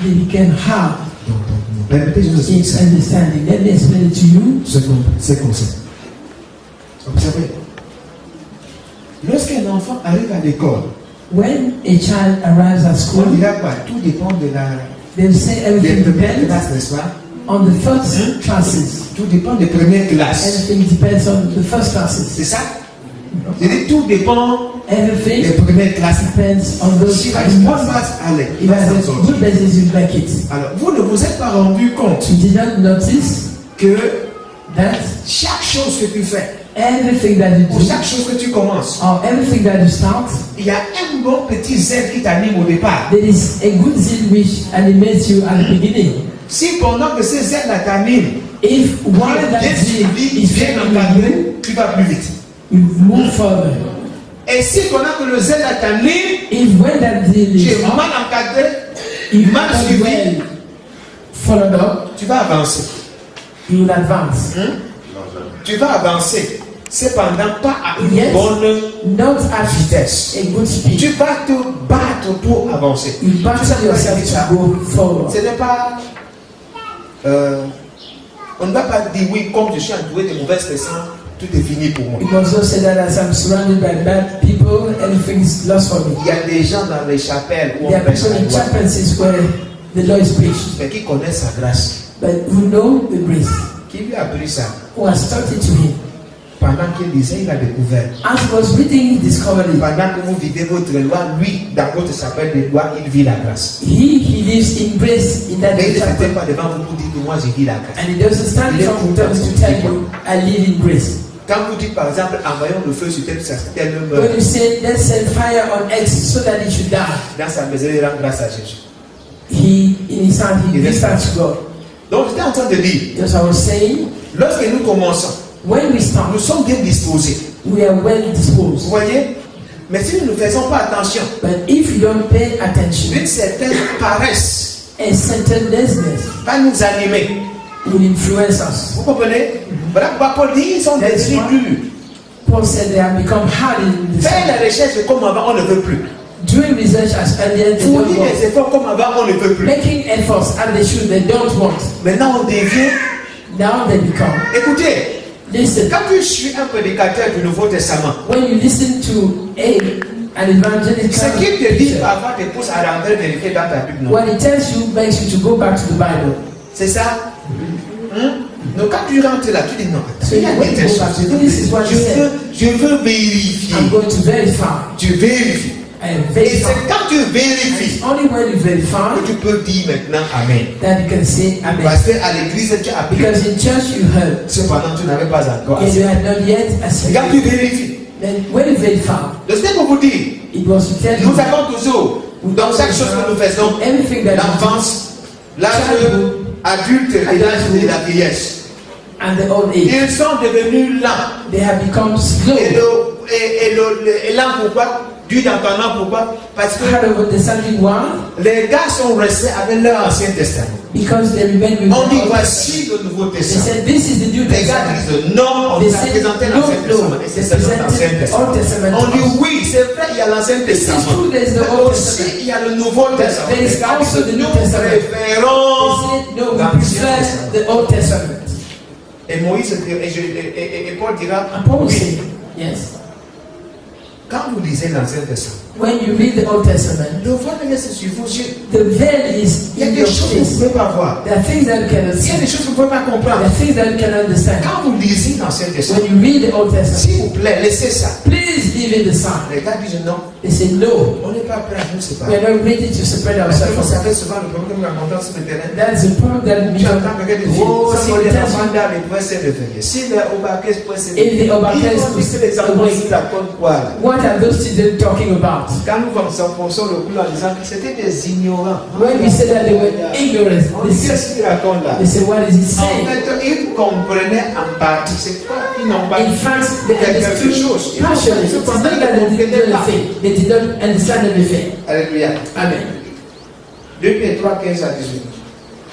They became hard d'entendement. Permettez, je vous in explique ça. understanding. Let me explain it to you. C'est comme ça. Observez. Lorsqu'un enfant arrive à l'école, When a child arrives at on school, dira quoi? Tout dépend de la they'll say des everything premières depends classes, n'est-ce pas? on the first classes. Tout dépend des premières classes. Everything depends on the first classes. C'est ça? Je dis tout dépend des Everything premières classes. depends on those Si la first bonne classes. base allait, If il va I s'en have sortir. good basis, you make it. Alors, vous ne vous êtes pas rendu compte You did not notice que that chaque chose que tu fais, everything that you pour do, chaque chose que tu commences, or everything that you start, il y a un bon petit zèle qui t'anime au départ. there is a good zeal which animates you at the beginning. Si pendant que ce zèle t'anime, If while that bien zeal suivi, is bien filling you, encadré, tu vas plus vite. you move further. Et si pendant que le zèle t'anime, If when that zeal tu is es up, mal encadré, you mal have suivi, well followed up, tu vas avancer. you will advance. Tu vas avancer. Cependant, pas à une Yes. bonne Not at vitesse. a good speed. Tu vas te battre pour avancer. You battle Tu sais pourquoi ça dit yourself ça? to go forward. Ce n'est pas. On ne va pas dire oui, comme je suis entouré de mauvaises personnes, tout est fini pour moi. You must not say that as I'm surrounded by bad people, everything is lost for me. Il y a des gens dans les chapelles où There on are prêche people la in loi, chaplaincies where the law is preached, mais qui connaissent sa grâce. but who know the grace, Qui lui a appris ça? who has taught it to him. Pendant qu'il lisait, il a découvert. As he was reading, he discovered it. Pendant que vous vivez votre loi, lui, dans votre chapelle de loi, il vit la grâce. He lives in grace in that Mais il ne se chapel. tient pas devant vous pour dire que moi, je vis la grâce. And he doesn't stand in front of us to tell you, I live in grace. Quand vous dites par exemple, envoyons le feu sur tel When meurtre, you say, let's set fire on X so that he should die, dans sa maison, il rend grâce à Jésus. in his hand, he gives thanks to God. Donc, j'étais en train de dire, That's what I was saying. lorsque nous commençons, When we start, nous sommes bien disposés. we are well Vous disposed. voyez, Mais si nous ne faisons pas attention, But if you don't pay attention, une certaine paresse a certain laziness va nous animer. will influence us. Vous comprenez? Voilà pourquoi Paul dit ils sont des durs. Paul said they have become hard in the Faire la recherche comme avant, on ne veut plus. doing research as earlier they don't Fournir want. des efforts comme avant, on ne veut plus. Making efforts as they should, they don't want. Maintenant, on devient. Now they become. Écoutez, Listen, quand tu suis un prédicateur du Nouveau Testament, when you listen to an evangelist, ce qu'il te dit parfois te pousse à rentrer vérifier dans ta Bible. Non? what it tells you makes you to go back to the Bible. C'est ça? Donc quand tu rentres là, tu dis non. So Il y a when des you go choses. back to this is what you said. Je veux vérifier. I'm going to verify. Tu vérifies. I Et verify. c'est quand tu vérifies Only when you verify que tu peux dire maintenant Amen. that you can say Amen. Parce qu'à l'église, tu as appris. Because in church you heard, Cependant, tu n'avais pas encore and you assez. had not yet Et quand tu accepted. vérifies, Then when you verify, c'est pour vous dire, it was to tell nous you avons toujours, dans chaque chose que nous faisons, everything that you l'enfance, l'âge adulte et l'âge de la vieillesse. do and the old age, Ils sont devenus lents. they have become slow. Et lents pourquoi? Dû dans ton nom pourquoi? Parce que Part of the subject why? les gars sont restés avec leur Ancien Testament. Because they remain with On dit the Old Testament. voici le Nouveau They Testament. said this is the New Les gars Testament. disent non, on They nous a said présenté no, l'Ancien Testament. no. Et They c'est seulement l'Ancien presented the Testament. Old Testament. On dit oui, c'est vrai, il y a l'Ancien It is Testament. true there is the Mais Old aussi, Testament. il y a le Nouveau Testament. There is Les gars also the disent New nous Testament. They préférons said no, we l'Ancien prefer Testament. the Old Testament. Et Moïse et Paul dira And Paul will oui. say, yes. Quand vous lisez l'Ancien Testament, When you read the Old Testament, le voile reste sur vos yeux. the veil is Il y a in des your choses que vous ne face. pouvez pas voir. There are things that you cannot Il y a see. des choses que vous ne pouvez pas There comprendre. are things that you cannot understand. Quand vous lisez l'Ancien Testament, When you read the Old Testament, s'il vous plaît, laissez ça. please leave it aside. Les gars disent non, They say no. on n'est pas prêt à nous We séparer. are not ready to separate Parce que ourselves vous from savez souvent le problème que nous rencontrons sur le terrain. That is the problem that we Tu entends quelqu'un dire, oh, si Somebody les tells you, enfants d'âme pourraient se réveiller, si les Obakès pourraient se If the réveiller, Obakès ils vont dire que les enfants awake. ils racontent quoi là? what are those children talking about? Quand nous pensons le coup en disant que c'était des ignorants. When we say that they were ignorant, On they dit qu'est-ce say, qu'ils racontent là? what is it En saying? fait, ils comprenaient en partie. C'est pas qu'ils n'ont pas In fact, they Il y a quelque understood chose. Il faut partially. It's cependant not that they didn't do anything. They did not understand everything. Alléluia. Amen. 2 Pierre 3, 15 à 18.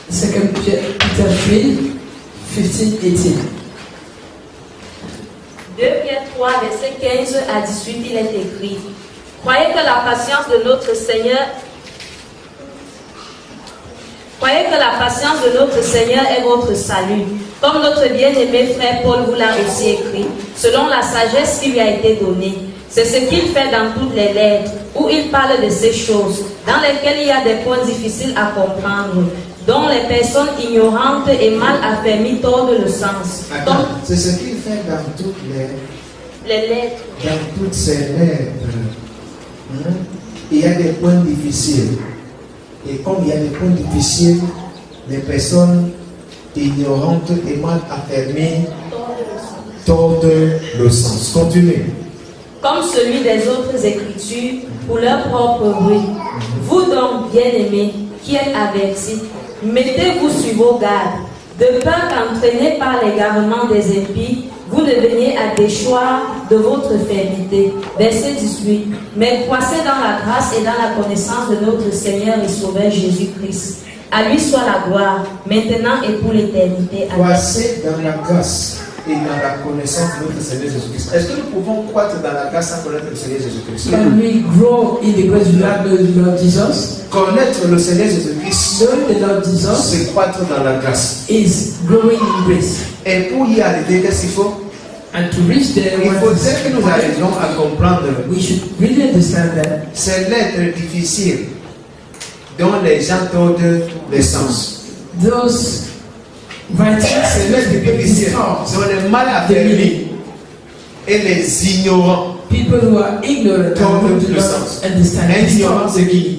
2 Peter 3, 15, 18. 2 Pierre 3, verset 15 à 18, il est écrit: Croyez que la patience de notre Seigneur est votre salut. Comme notre bien-aimé frère Paul vous l'a aussi écrit, selon la sagesse qui lui a été donnée. C'est ce qu'il fait dans toutes les lettres, où il parle de ces choses, dans lesquelles il y a des points difficiles à comprendre, dont les personnes ignorantes et mal affermies tordent le sens. Attends, c'est ce qu'il fait dans toutes Les lettres. dans toutes ces lettres. Il y a des points difficiles. Et comme il y a des points difficiles, les personnes ignorantes et mal affermies tordent le sens. Continue. Comme celui des autres Écritures, pour leur propre bruit. Vous donc, bien-aimés, qui êtes avertis, mettez-vous sur vos gardes, de peur qu'entraînés par l'égarement des impies, vous ne veniez à déchoir de votre fidélité. Verset 18. Mais croissez dans la grâce et dans la connaissance de notre Seigneur et Sauveur Jésus-Christ. À lui soit la gloire, maintenant et pour l'éternité. Amen. Croissez dans la grâce et dans la connaissance de notre Seigneur Jésus-Christ. Est-ce que nous pouvons croître dans la grâce sans connaître le Seigneur Jésus-Christ? Can we grow in the grace without knowing the Lord Jesus? Connaître le Seigneur Jésus-Christ, Knowing the Lord Jesus c'est croître dans la grâce. is growing in grace. Et pour y arriver, qu'est-ce qu'il faut? And to reach there, Il faudrait que nous arrivions à comprendre we should really understand that ces lettres difficiles dont les gens tordent les sens. those writings Ces lettres difficiles dont les mal affermis et les ignorants. people who are ignorant and who do not understand. Ignorant, c'est qui?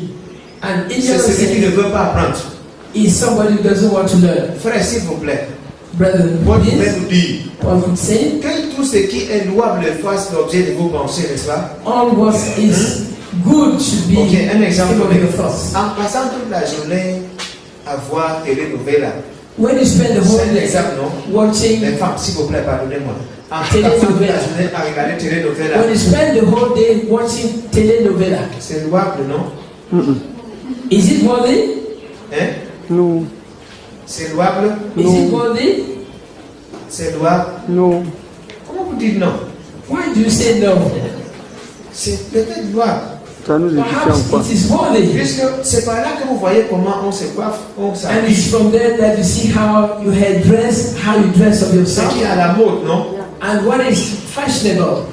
And C'est ignorance celui qui ne veut pas apprendre. is somebody who doesn't want to learn. Frère, s'il vous plaît, Brother, Paul pouvait please, nous dire Paul would say, que tout ce qui est louable fasse l'objet de vos pensées, n'est-ce pas? all what is good should be Ok, un exemple. of your thoughts. En passant toute la journée à voir télé nouvelle, When you spend the whole c'est un day exemple, non? watching, Les femmes, s'il vous plaît, pardonnez-moi. En Télé passant toute nouvelle. la journée à regarder télé nouvelle, when you spend the whole day watching telenovela. C'est louable, non? Is it worthy? Hein? Non. C'est louable? Is it worthy? C'est louable? Non. Comment vous dites non? Why do you say no? C'est peut-être louable. Ça nous édifie en quoi? Perhaps it is worthy. Puisque c'est par là que vous voyez comment on se coiffe, on And s'habille. it's from there that you see how you head dress, how you dress of Ce yourself, qui est à la mode, non? and what is fashionable.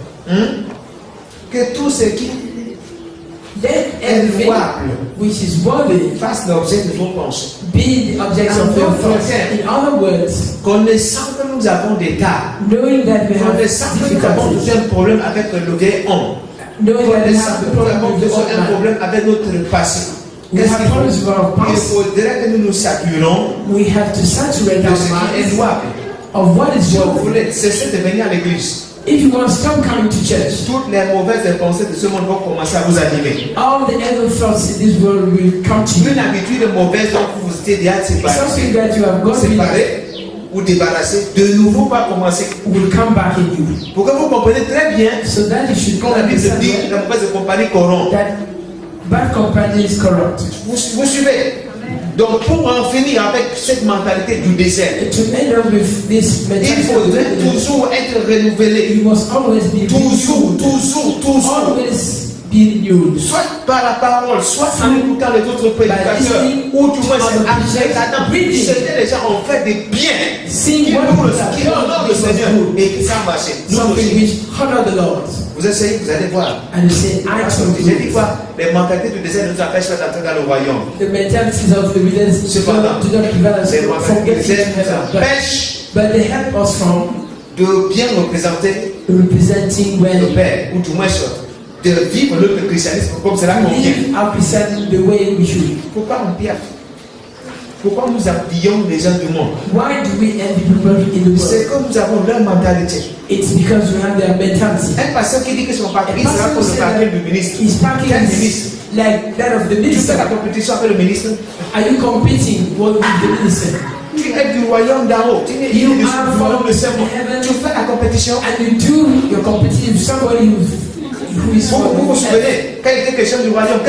Que tout ce qui Let est everything louable which is worthy fasse l'objet de vos pensées. be the object of your thoughts. In other words, Connaissant que nous avons des tas, knowing that we have connaissant que nous avons difficulties, un problème avec le vieil homme, knowing that we connaissant have que the nous problem avons with the old un man, problème avec notre passé, we qu'est-ce have qu'il faut? problems with our Il past, faudrait que nous nous saturons we have to saturate de our ce qui est minds louable. of what is Si vous worthy. voulez cesser de venir à l'église, If you want to stop coming to church, toutes les mauvaises pensées de ce monde vont commencer à vous animer. all the other thoughts in this world will come to you. Une habitude mauvaise dont vous étiez déjà Something that you have got rid of séparé ou débarrassé, de nouveau va commencer. will come back in you. Pour que vous compreniez très bien, So that you should quand la Bible understand dit la mauvaise compagnie corrompt, that bad company is corrupt. vous suivez. Donc pour en finir avec cette mentalité du désert, To end up with this il mentality, faudrait toujours être renouvelé. you must always be Toujours, renewed. toujours, toujours. Always be renewed. Soit par la parole, soit en écoutant les autres prédicateurs, ou du moins c'est après Adam. C'était les gens ont fait des biens qui honorent le Seigneur et qui ça marché. Nous Something aussi. which honor the Lord. Vous essayez, vous allez voir. And you say, I told J'ai dit you. quoi? Les mentalités du désert ne nous empêchent pas d'entrer dans le royaume. The mentalities of the wilderness do not prevent us Les from mentalités du getting désert to nous heaven. empêchent But they help us from de bien représenter representing le when Père, ou du moins de vivre notre christianisme comme cela we convient. live and present the way we should. Pourquoi on pire? Pourquoi nous appuyons les gens du monde? Why do we envy people in the C'est world? que nous avons leur mentalité. It's because we have their mentality. Un pasteur qui dit que son parti A sera pastor comme le said parti that du ministre. his parking Quel is ministre? like that of the Tu fais la minister. compétition avec le ministre. Are you competing with the minister? Tu es du royaume d'en haut. Tu es You du are royaume from de Seigneur. heaven. Tu fais la compétition. And you do your competition with somebody who is Vous from vous heaven. souvenez, quand il était question du royaume,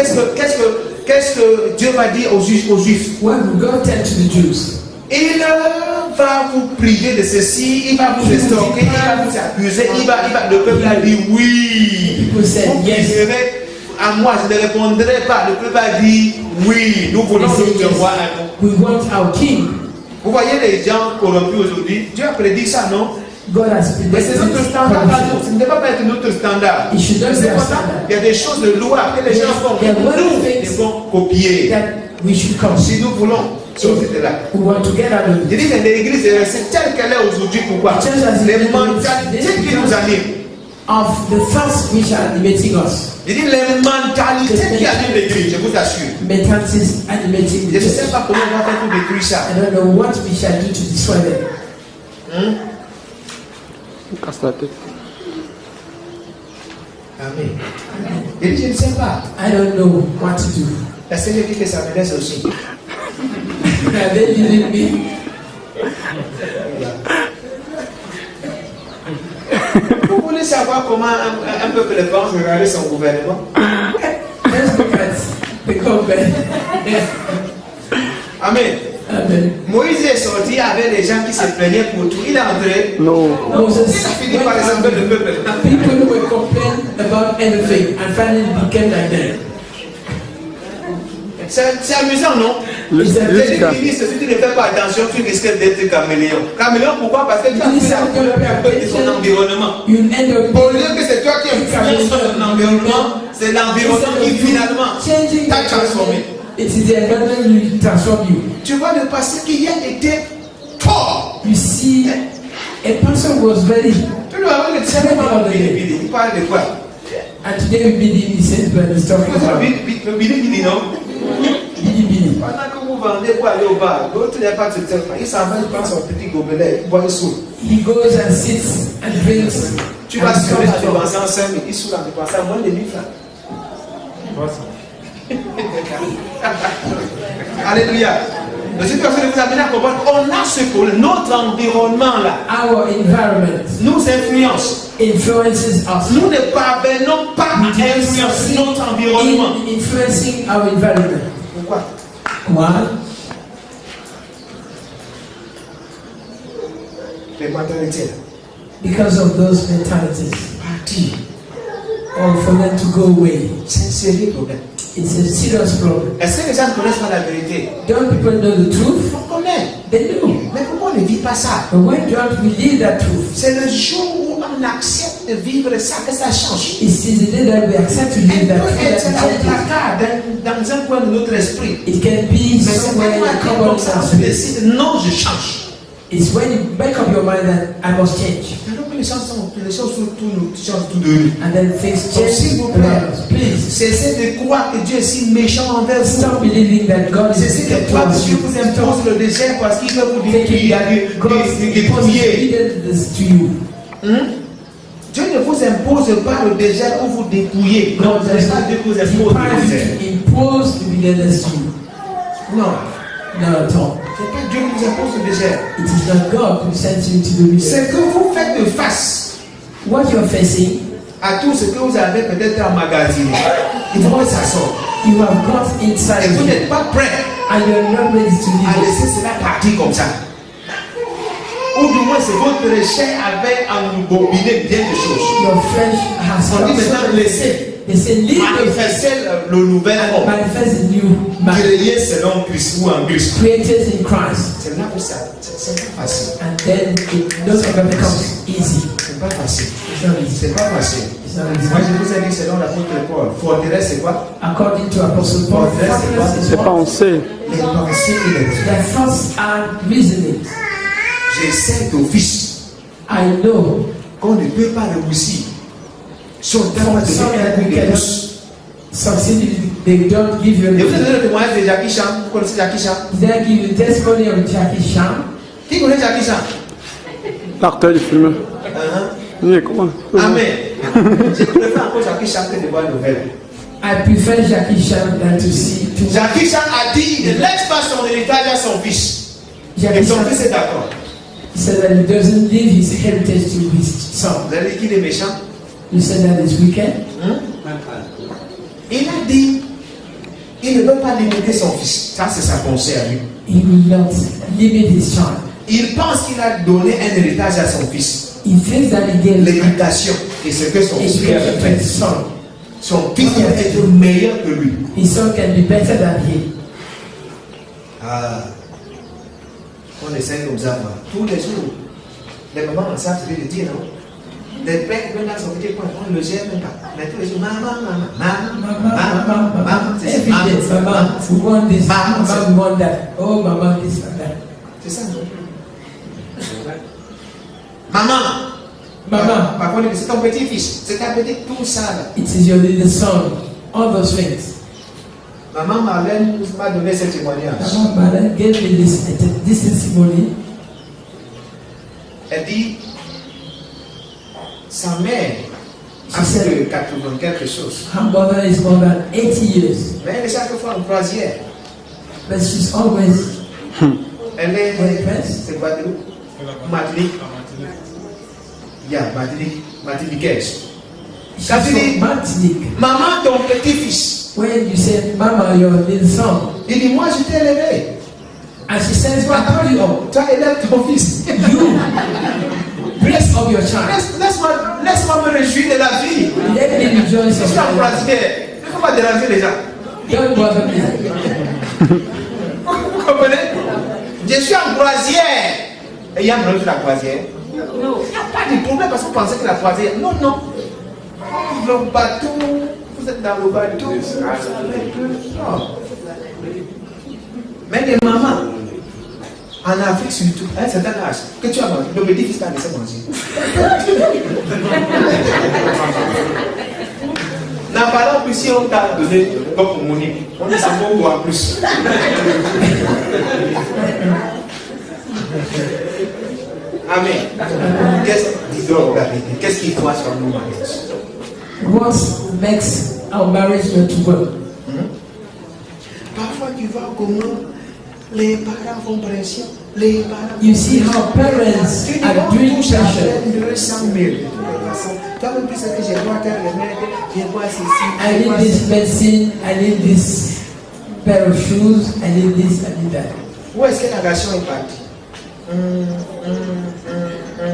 qu'est-ce que Dieu va dire aux Juifs? When God tell to the Jews, Il va vous priver de ceci, il va vous estorquer, il va vous accuser, le peuple a dit oui. people said Vous yes. crierez à moi, je ne répondrai pas. Le peuple a dit oui, nous voulons They said notre roi à yes. nous. We want our king. Vous voyez les gens corrompus aujourd'hui, Dieu a prédit ça, non? God has Mais c'est predestined notre it. standard, ce ne doit pas être notre standard. It should not be C'est our pour ça, standard. il y a des choses de loi que les gens font, There are nous things devons copier. that we should come. Si nous voulons sortir de là. We want to get out of Je it. dis que l'église est restée telle qu'elle est aujourd'hui. Pourquoi? Les mentalités qui nous animent. Of the thoughts which are animating us. Je dis les mentalités qui animent l'église, je vous assure. Mentalities animating Je the ne sais church. pas comment on va faire pour détruire ça. I don't know what we shall do to destroy them. On casse la tête. Amen. Je dis je ne sais pas. I don't know what to do. La Seigneur dit que ça me laisse aussi. Have they given me? Vous voulez savoir comment un peuple pense regarder son gouvernement? Let's look at the government. Amen. Amen. Moïse est sorti avec les gens qui se plaignaient pour tout. Il est entré. Non. Moses Il a fini par exemple le peuple. people who were complaining about everything and finally became like them. C'est amusant, non? Le- Les jusqu'à- ministres, si tu ne fais pas attention, tu risques d'être caméléon. Caméléon, pourquoi? Parce que tu as pris la couleur un peu de son environnement. You end up Au lieu que c'est toi qui influences ton environnement, c'est l'environnement qui finalement changing t'a transformé. It is the environment will transform you. Tu vois le passé qui a été fort. You see, a person was very, Tu dois avoir le discernement de Billy. Il parle de quoi? and today we believe he says when he's talking about Billy qui dit non. Billy. Pendant que vous vendez pour aller au bar, l'autre n'a pas de temps. Il s'en va, il prend son petit gobelet, il boit le sou. He goes and sits and drinks. Tu vas and sur la comes back. dépenser en 5 000, il sous la dépenser à moins de 1000 francs. Alléluia. Je suis personne de vous amener à comprendre. On a ce problème. Notre environnement là Our environment nous influence. influences us. Nous ne parvenons pas à influencer notre environnement. In influencing our environment. Pourquoi? Why? Les mentalités. Because of those mentalities. Partir. Or for them to go away. C'est un sérieux problème. It's a serious problem. Est-ce que les gens ne connaissent pas la vérité? Don't people know the truth? On connaît. They do. Mais pourquoi on ne vit pas ça? But when don't we live that truth? C'est le jour où on accepte de vivre ça que ça change. It's the day that we accept to live that truth Peut-être that là au changes. placard, dans un coin de notre esprit. It can be Mais c'est somewhere pas in the toi common comme ça, tu sense. décides, non, je change. It's when you make up your mind that I must change. Alors que les choses changent tout de nous. And then things Donc, s'il change vous plaît, around us. Please cessez de croire que Dieu est si méchant envers vous. stop believing that God is Cessez de croire que Dieu vous impose le désert parce qu'il veut vous thinking that God dépouiller. imposes this to you. Dieu ne vous impose pas le désert pour vous dépouiller. Non, God ce n'est does pas not Dieu qui vous impose le impose désert. to impose the wilderness to you. Non, Not at all. ce n'est pas Dieu qui vous impose le désert. It is not God who sends you to the wilderness. C'est que vous faites de face What you're facing, à tout ce que vous avez peut-être emmagasiné. Il faut que ça sorte. you have got Et inside vous you, n'êtes pas prêt and you're not ready to à leave it. laisser cela partir comme ça. Ou du moins, c'est votre chair avait embobiné bien des choses. Your flesh has On dit got maintenant so laisser they say leave the flesh manifester le nouvel homme. manifest the new man Créé selon Christ ou en Christ. created in Christ, C'est là où ça, c'est pas facile. and then it no longer becomes easy. C'est pas facile. It's not easy. C'est pas facile. It's not Moi, easy. je vous ai dit selon l'apôtre Paul. Forteresse, c'est quoi? According to Apostle Paul, fortress is Les what? pensées. Les pensées et les Their thoughts are reasoning. Je sais d'office I know qu'on ne peut pas réussir. Sont tellement de some that we cannot succeed if they don't give you Et vous avez anything. le témoignage de Jackie Chan. Vous connaissez Jackie Chan? Did I give you testimony of Jackie Chan? Qui connaît Jackie Chan? L'acteur du film. Oui, comment? Amen. Je préfère encore Jackie Chan que de voir nouvelle. I prefer Jackie Chan than to see to Jackie Chan a dit il ne laisse pas son héritage à son fils. Et Jackie son Chan fils est d'accord. said that he doesn't leave his heritage to his son. Vous avez dit qu'il est méchant? You said that is wicked. Il a dit il ne veut pas limiter son fils. Ça, c'est sa pensée à lui. He will not limit his child. Il pense qu'il a donné un héritage à son fils. He thinks that he gave L'éducation et ce que son fils a education to his fait. son. Son fils doit être meilleur que lui. His son can be better than him. Ah, on essaie comme ça, moi. Tous les jours. Les mamans en savent ce que je dis, non? Les pères qui viennent dans son petit coin, on ne le gère même pas. Mais tous les jours, maman, c'est ça. Every day, Mama, we want this. Mama, Mama, we want that. Oh, Mama, this and that. C'est ça, non? Maman. Mama, Par contre, c'est ton petit-fils. C'est ta petite, tout ça, là. it is your little son. All those things. Maman Marlène m'a donné ce témoignage. Mama Marlene gave me this testimony. Elle dit, sa mère a fait de 80 quelque chose. Her mother is more than 80 years, Mais elle est chaque fois en croisière. but she's always Elle est, Yes. c'est Guadeloupe, Martinique. Yeah, Martiniquaise. she's Quand tu dis, from Martinique. maman, ton petit-fils. When you said, Mama, your little son, Il dit, moi, je t'ai élevé. and she says, well, I told you, oh, Toi, élève ton fils. you bless up your child. Laisse-moi me réjouir de la vie. Let me rejoice Je of suis en your life. croisière. Il ne faut pas déranger les gens. Don't bother me. Vous comprenez? Je suis en croisière. Et il y a un problème sur la croisière. Non. Il n'y a pas de problème parce qu'on pensait que la croisière. Non, non. Le bateau, vous êtes dans le bateau. Vous savez que. Non. Mais les mamans, en Afrique surtout, à un certain âge, que tu as mangé, le petit-fils t'a laissé manger. N'en parlons plus si on t'a donné comme monnaie. On ne s'en va en plus. Amen. Dis-donc la vérité. Qu'est-ce qu'il faut sur nos mariages? What makes our marriage not to work? Parfois tu vois comment les parents font pression. Les parents. You see how parents Tu dis, are on doing touche à pressure. peine 200 000. toi-même, tu sais que j'ai bois tel remède, j'ai bois ceci. I need this medicine, I need this pair of shoes, I need this, I need that. Où est-ce que la ration est partie?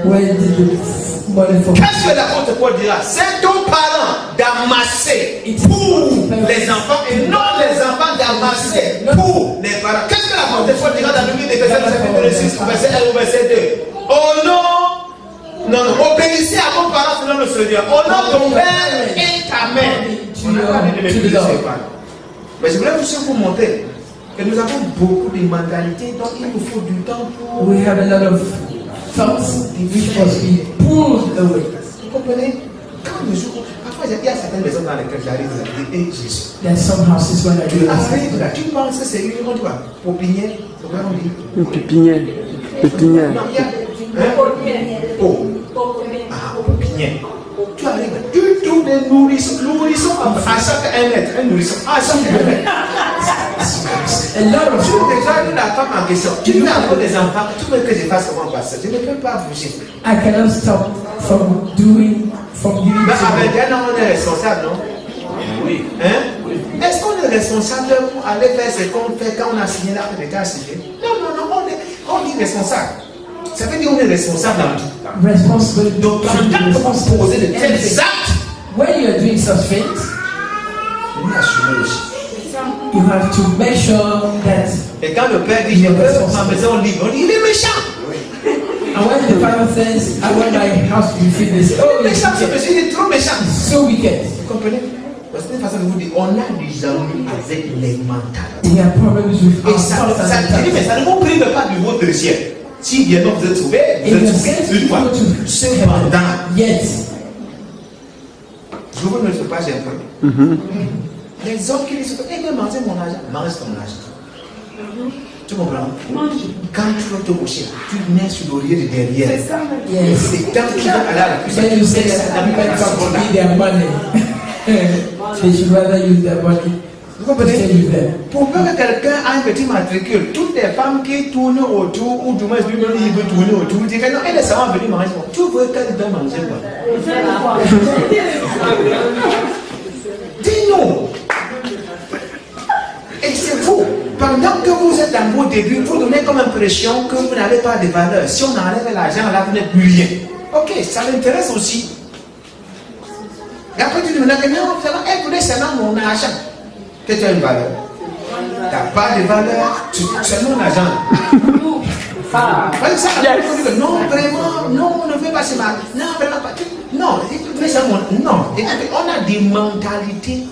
Where did the money from? Qu'est-ce que l'apôtre Paul dira? C'est aux parents d'amasser pour les enfants et non les enfants d'amasser pour les parents. Qu'est-ce que l'apôtre Paul dira dans le livre d'Éphésiens chapitre 6, verset 1 au verset 2? Oh non, non, non, obéissez à vos parents selon le Seigneur. Au nom de ton père et ta mère. On n'a pas dit de mépriser ses parents. Mais je voulais aussi vous montrer que nous avons beaucoup de mentalités, donc il nous faut du temps pour. We have a lot of thoughts which must be pulled away. Vous comprenez? Quand nous jouons, parfois il y a certaines maisons dans lesquelles j'arrive et Jésus. There's some houses when I Tu do this. arrives là, tu penses que c'est une on doit pépinière, comment on dit? Une pépinière. Pépinière. Non, il y a oh. Ah, pépinière. Tu arrives, tu trouves des nourrissons à chaque 1 mètre, un nourrisson à chaque 2 mètres. A lot of Tu regardes la femme en question, tu veux avoir des enfants, tu veux que je fasse comment passer, je ne peux pas bouger. I cannot stop from giving. Mais avec un homme, on est responsable, non? Oui. Hein? Est-ce qu'on est responsable pour aller faire ce qu'on fait quand on a signé l'acte de cas signé? Non, non, non, on dit responsable. Ça veut dire qu'on est responsable dans tout. Responsible. Donc, quand on pose de tels actes, when you are doing such things, on est assumé aussi. you have to make sure that. Et quand le père dit, je veux ma maison libre, on dit, il est méchant. And when the father says, I want my house to be filled, they say, oh, Il est méchant, ce monsieur, il est trop méchant. so wicked. Vous comprenez? Parce que de toute façon, je vous dis, on a des amis avec les mentalités. We have problems with Et our ça, thoughts ça, and mais ça ne vous prive pas du votre ciel. Si bien donc vous êtes sauvé, vous êtes sauvé une fois. Cependant, yet, je vous ne pas j'ai un peu. Les hommes qui disent, eh bien, manger mon argent, mange ton argent. Tu comprends? Quand tu vas te coucher, tu mets sur l'oreiller de derrière. yes. C'est quand tu vas aller à la cuisine. When you say that people come to give their money, they should rather use their money. Vous comprenez? Stay with them. Pour peu que quelqu'un a un petit matricule, toutes les femmes qui tournent autour, ou du moins lui-même il veut tourner autour, disent que non, elle est seulement venue manger. Tu veux qu'elle doit manger quoi? Dis-nous! Et c'est vous, pendant que vous êtes dans vos débuts, vous donnez comme impression que vous n'avez pas de valeur. Si on enlève l'argent, là, vous n'êtes plus rien. Ok, ça l'intéresse aussi. Et après, tu dis, non, elle voulait seulement mon argent. Que tu as une valeur. Tu n'as pas de valeur, tu as mon argent. Ça, non, vraiment, non, on ne veut pas se marier. Non, vraiment pas. Non, mais ça, non. Écoutez, on a des mentalités.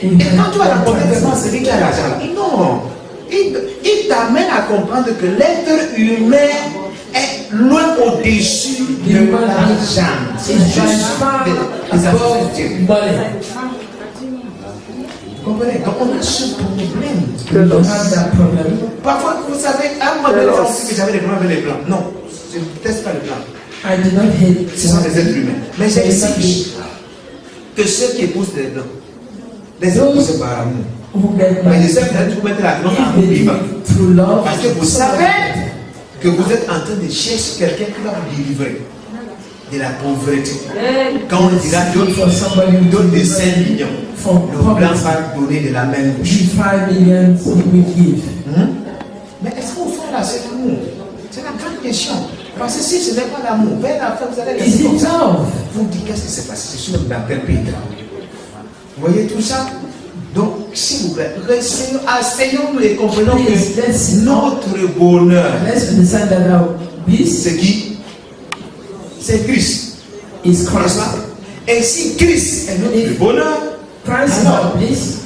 Et quand tu vas rencontrer vraiment celui qui a l'argent, non. Il t'amène à comprendre que l'être humain est loin au-dessus de l'argent. C'est juste pas des affaires. Vous comprenez? Donc on a ce problème. We have that problem. Parfois, vous savez, à un moment donné, que j'avais des problèmes avec les blancs. Non, je ne déteste pas les blancs. I do not hate. Ce sont des êtres humains. Mais j'exige que ceux qui épousent les blancs, les épousent par amour. Who get Mais je married, sais que vous mettez la langue if en they do vivant. it through love, Parce que vous savez que vous êtes en train de chercher quelqu'un qui va vous délivrer de la pauvreté. Quand on dira donne des 5 millions, le blanc va donner de la même bouche. give 5 million, he will give. Mais est-ce qu'on fait là cet amour? C'est la grande question. Parce que si ce n'est pas l'amour, vers la fin, vous allez Is rester it comme ça. love? Vous dites qu'est-ce qui s'est passé? Je suis même dans quel pays là? Vous voyez tout ça? Donc, s'il vous plaît, asseyons-nous et comprenons que notre bonheur, Let's understand that our bliss c'est qui? C'est Christ. is N'est-ce Christ. pas? Et si Christ est notre bonheur, Christ is our bliss.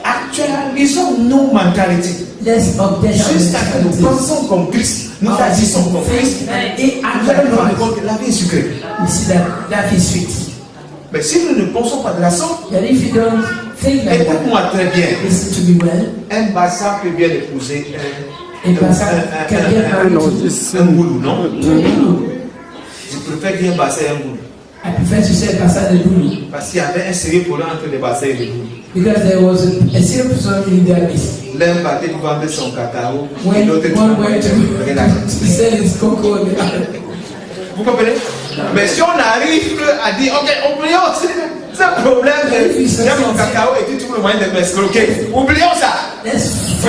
actualisons nos mentalités. Let's update our Jusqu'à ce que nous mentalities. pensons comme Christ, nous agissons comme Christ, et nous allons nous rendre compte que la vie est sucrée. We see that life is sweet. Mais si nous ne pensons pas de la sorte, That if you don't think like that, écoute-moi très bien. listen to me well. Un bassin peut bien épouser A bassin can get married Non, to c'est un goulou, non? Bulu. Je préfère dire un bassin et un goulou. I prefer to say bassin de Bulu Parce qu'il y avait un sérieux problème entre les bassins et les goulous. because there was a serious person in their midst. L'un partait pour vendre son cacao, et When l'autre one pour went récupérer l'argent. to sell his cocoa, the other Vous comprenez? Mais si on arrive à dire, ok, oublions, c'est un problème, j'aime mon cacao et tu trouves le moyen de m'escroquer. Oublions ça.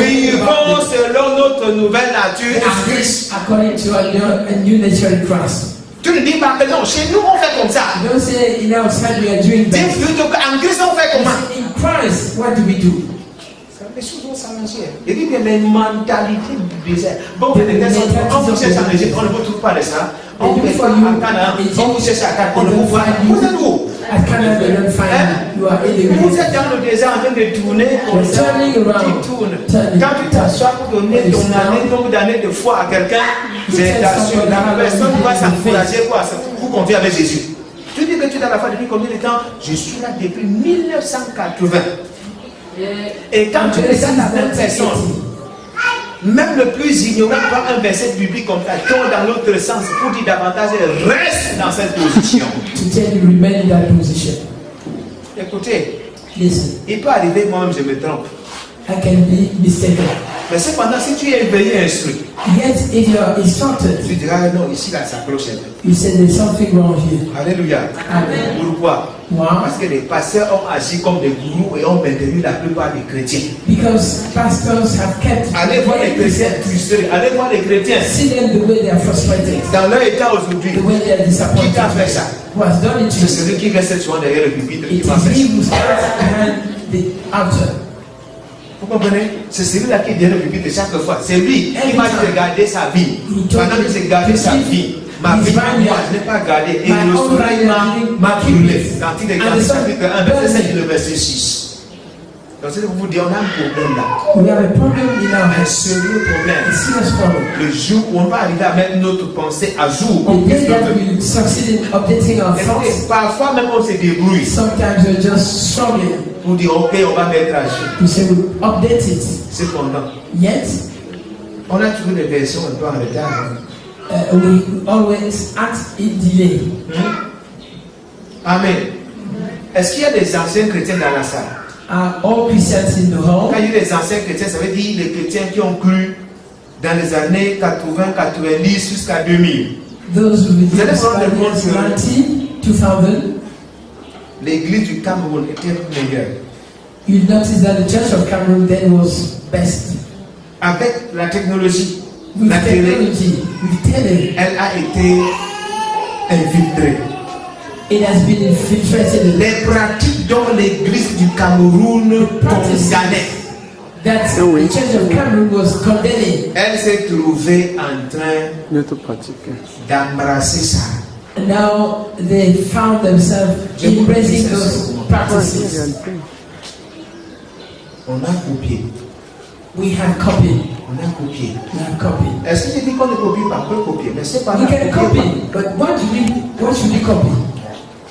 Vivons selon notre nouvelle nature en Christ. According to a new nature in Christ. Tu ne dis pas que non, chez nous on fait comme ça. Don't say in outside we are doing Dis that. plutôt qu'en Christ on fait comment? In Christ, what do we do? Les choses vont s'arranger. Il dit que les mentalités bizarres. Bon, on vous cherche en Égypte, on ne vous trouve pas de ça. On vous cherche à Canaan, on vous cherche à Canaan, on ne vous voit pas. Vous êtes où? At Canada, they don't find you. You are in the Vous êtes dans le désert en train de tourner comme ça. Tu tournes. Quand tu t'assois pour donner ton année, nombre d'années de foi à quelqu'un, c'est t'assure, la personne va s'encourager pour conduire avec Jésus. Tu dis que tu es dans la foi depuis combien de temps? Je suis là depuis 1980. Et quand tu es dans la même personne, même le plus ignorant voit un verset biblique comme ça, tourne dans l'autre sens pour dire davantage, reste dans cette position. To tell you, remain in that position. Écoutez, Listen, il peut arriver, moi-même je me trompe. I can be mistaken. Mais cependant, si tu es éveillé, instruit, Yet, if you are instructed, tu diras non, ici là ça cloche un peu. you say there's something wrong here. Alléluia. Amen. Pourquoi? Wow. Parce que les pasteurs ont agi comme des gourous et ont maintenu la plupart des chrétiens. Because pastors have kept. Allez voir les chrétiens frustrés, allez voir les chrétiens See them the way they are frustrated, dans leur état aujourd'hui. the way they are Qui disappointed. t'a fait ça? Who has done it to C'est you? celui qui reste souvent derrière le pupitre qui It m'a is fait he ça. who stands behind the altar. Vous comprenez? C'est celui-là qui est derrière le pupitre chaque fois. C'est lui qui m'a dit de garder sa vie. Pendant que j'ai gardé sa vie, ma vie, moi, je n'ai pas gardé. Et le soleil m'a brûlé. Quand il est gardé, chapitre 1, verset 5 et le verset 6. Donc, c'est que vous dire, on a un problème là. We have a problem in our Un heads. sérieux problème. A serious problem. Le jour où on va arriver à mettre notre pensée à jour, The day that we succeed in updating our écoutez, thoughts, parfois même on se débrouille sometimes we're just struggling pour dire ok, on va mettre à jour. to say we update it. Cependant, Yet, on a toujours des versions un peu en retard. we always act in delay. Amen. Est-ce qu'il y a des anciens chrétiens dans la salle? Are all Christians in the hall? Quand il y a des anciens chrétiens, ça veut dire les chrétiens qui ont cru dans les années 80, 90 jusqu'à 2000. Those who Vous allez believe prendre le compte sur 2000, l'église du Cameroun était meilleure. you notice that the Church of Cameroon then was best. Avec la technologie, With la télé, technology, with tele, elle a été infiltrée. it has been infiltrated. Les pratiques dont l'église du Cameroun condamnait, That the Church of Cameroon was condemning. elle s'est trouvée en train Notre pratique. d'embrasser ça. And now they found themselves embracing those practices. On a copié. We have copied. On a copié. We have copied. Est-ce que je dis qu'on ne copie pas? On peut copier, mais c'est pas We la can copy, but what should we copy?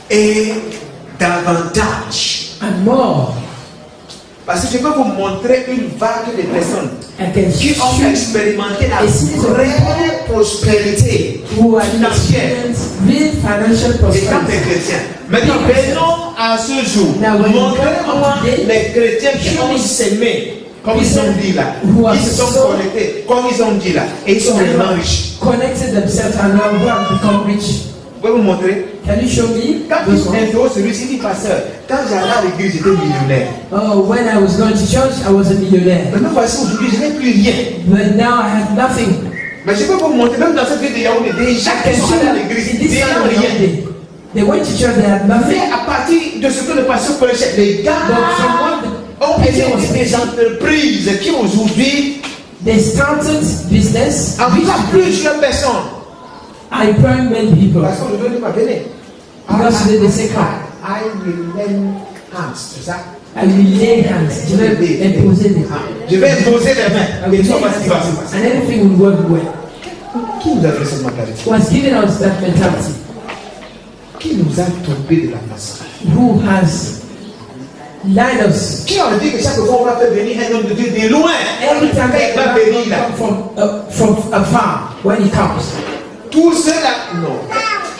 Et davantage. And more. Parce que je peux vous montrer une vague de personnes I can qui ont show expérimenté la you vraie prospérité who are financière experienced real financial étant des prosperity. chrétiens. Maintenant, venons à ce jour. Now, when you Montrez-moi come today, les chrétiens qui show ont me semé, comme ils ont dit là, who are qui se sont so- connectés, comme ils ont dit là, et ils sont vraiment riches. Connected themselves and now who have become rich. Vous pouvez vous montrer? Can you show me Quand those tu ones? interroges celui-ci, dit pasteur, quand j'allais à l'église, j'étais millionnaire. Oh, when I was going to church, I was a millionaire. Maintenant, voici aujourd'hui, je n'ai plus rien. But now I have nothing. Mais je peux vous montrer, même dans cette ville de Yaoundé, des gens I qui can sont show allés à you l'église, in des this gens town rien. Yaoundé. They went to church, they had Mais nothing. à partir de ce que le pasteur prêchait, les gars But from what ont the été preacher was des entreprises qui aujourd'hui they started business, emploient plusieurs personnes. I employ many people. Parce qu'on ne veut pas venir. Because they say, come. I will lend hands, c'est ça? I will lay hands. Je vais imposer les mains. Je vais imposer les mains. I will Et tu lay vas voir ce qui va se hands passer. and everything will work well. Qui nous a fait cette mentalité? Who has given us that mentality? Qui nous a tombé de la face? Who has lied us? Qui a dit que chaque fois on va faire venir un homme de Dieu de loin? Every time Quand il va venir là. from afar when he comes. Tout cela, non.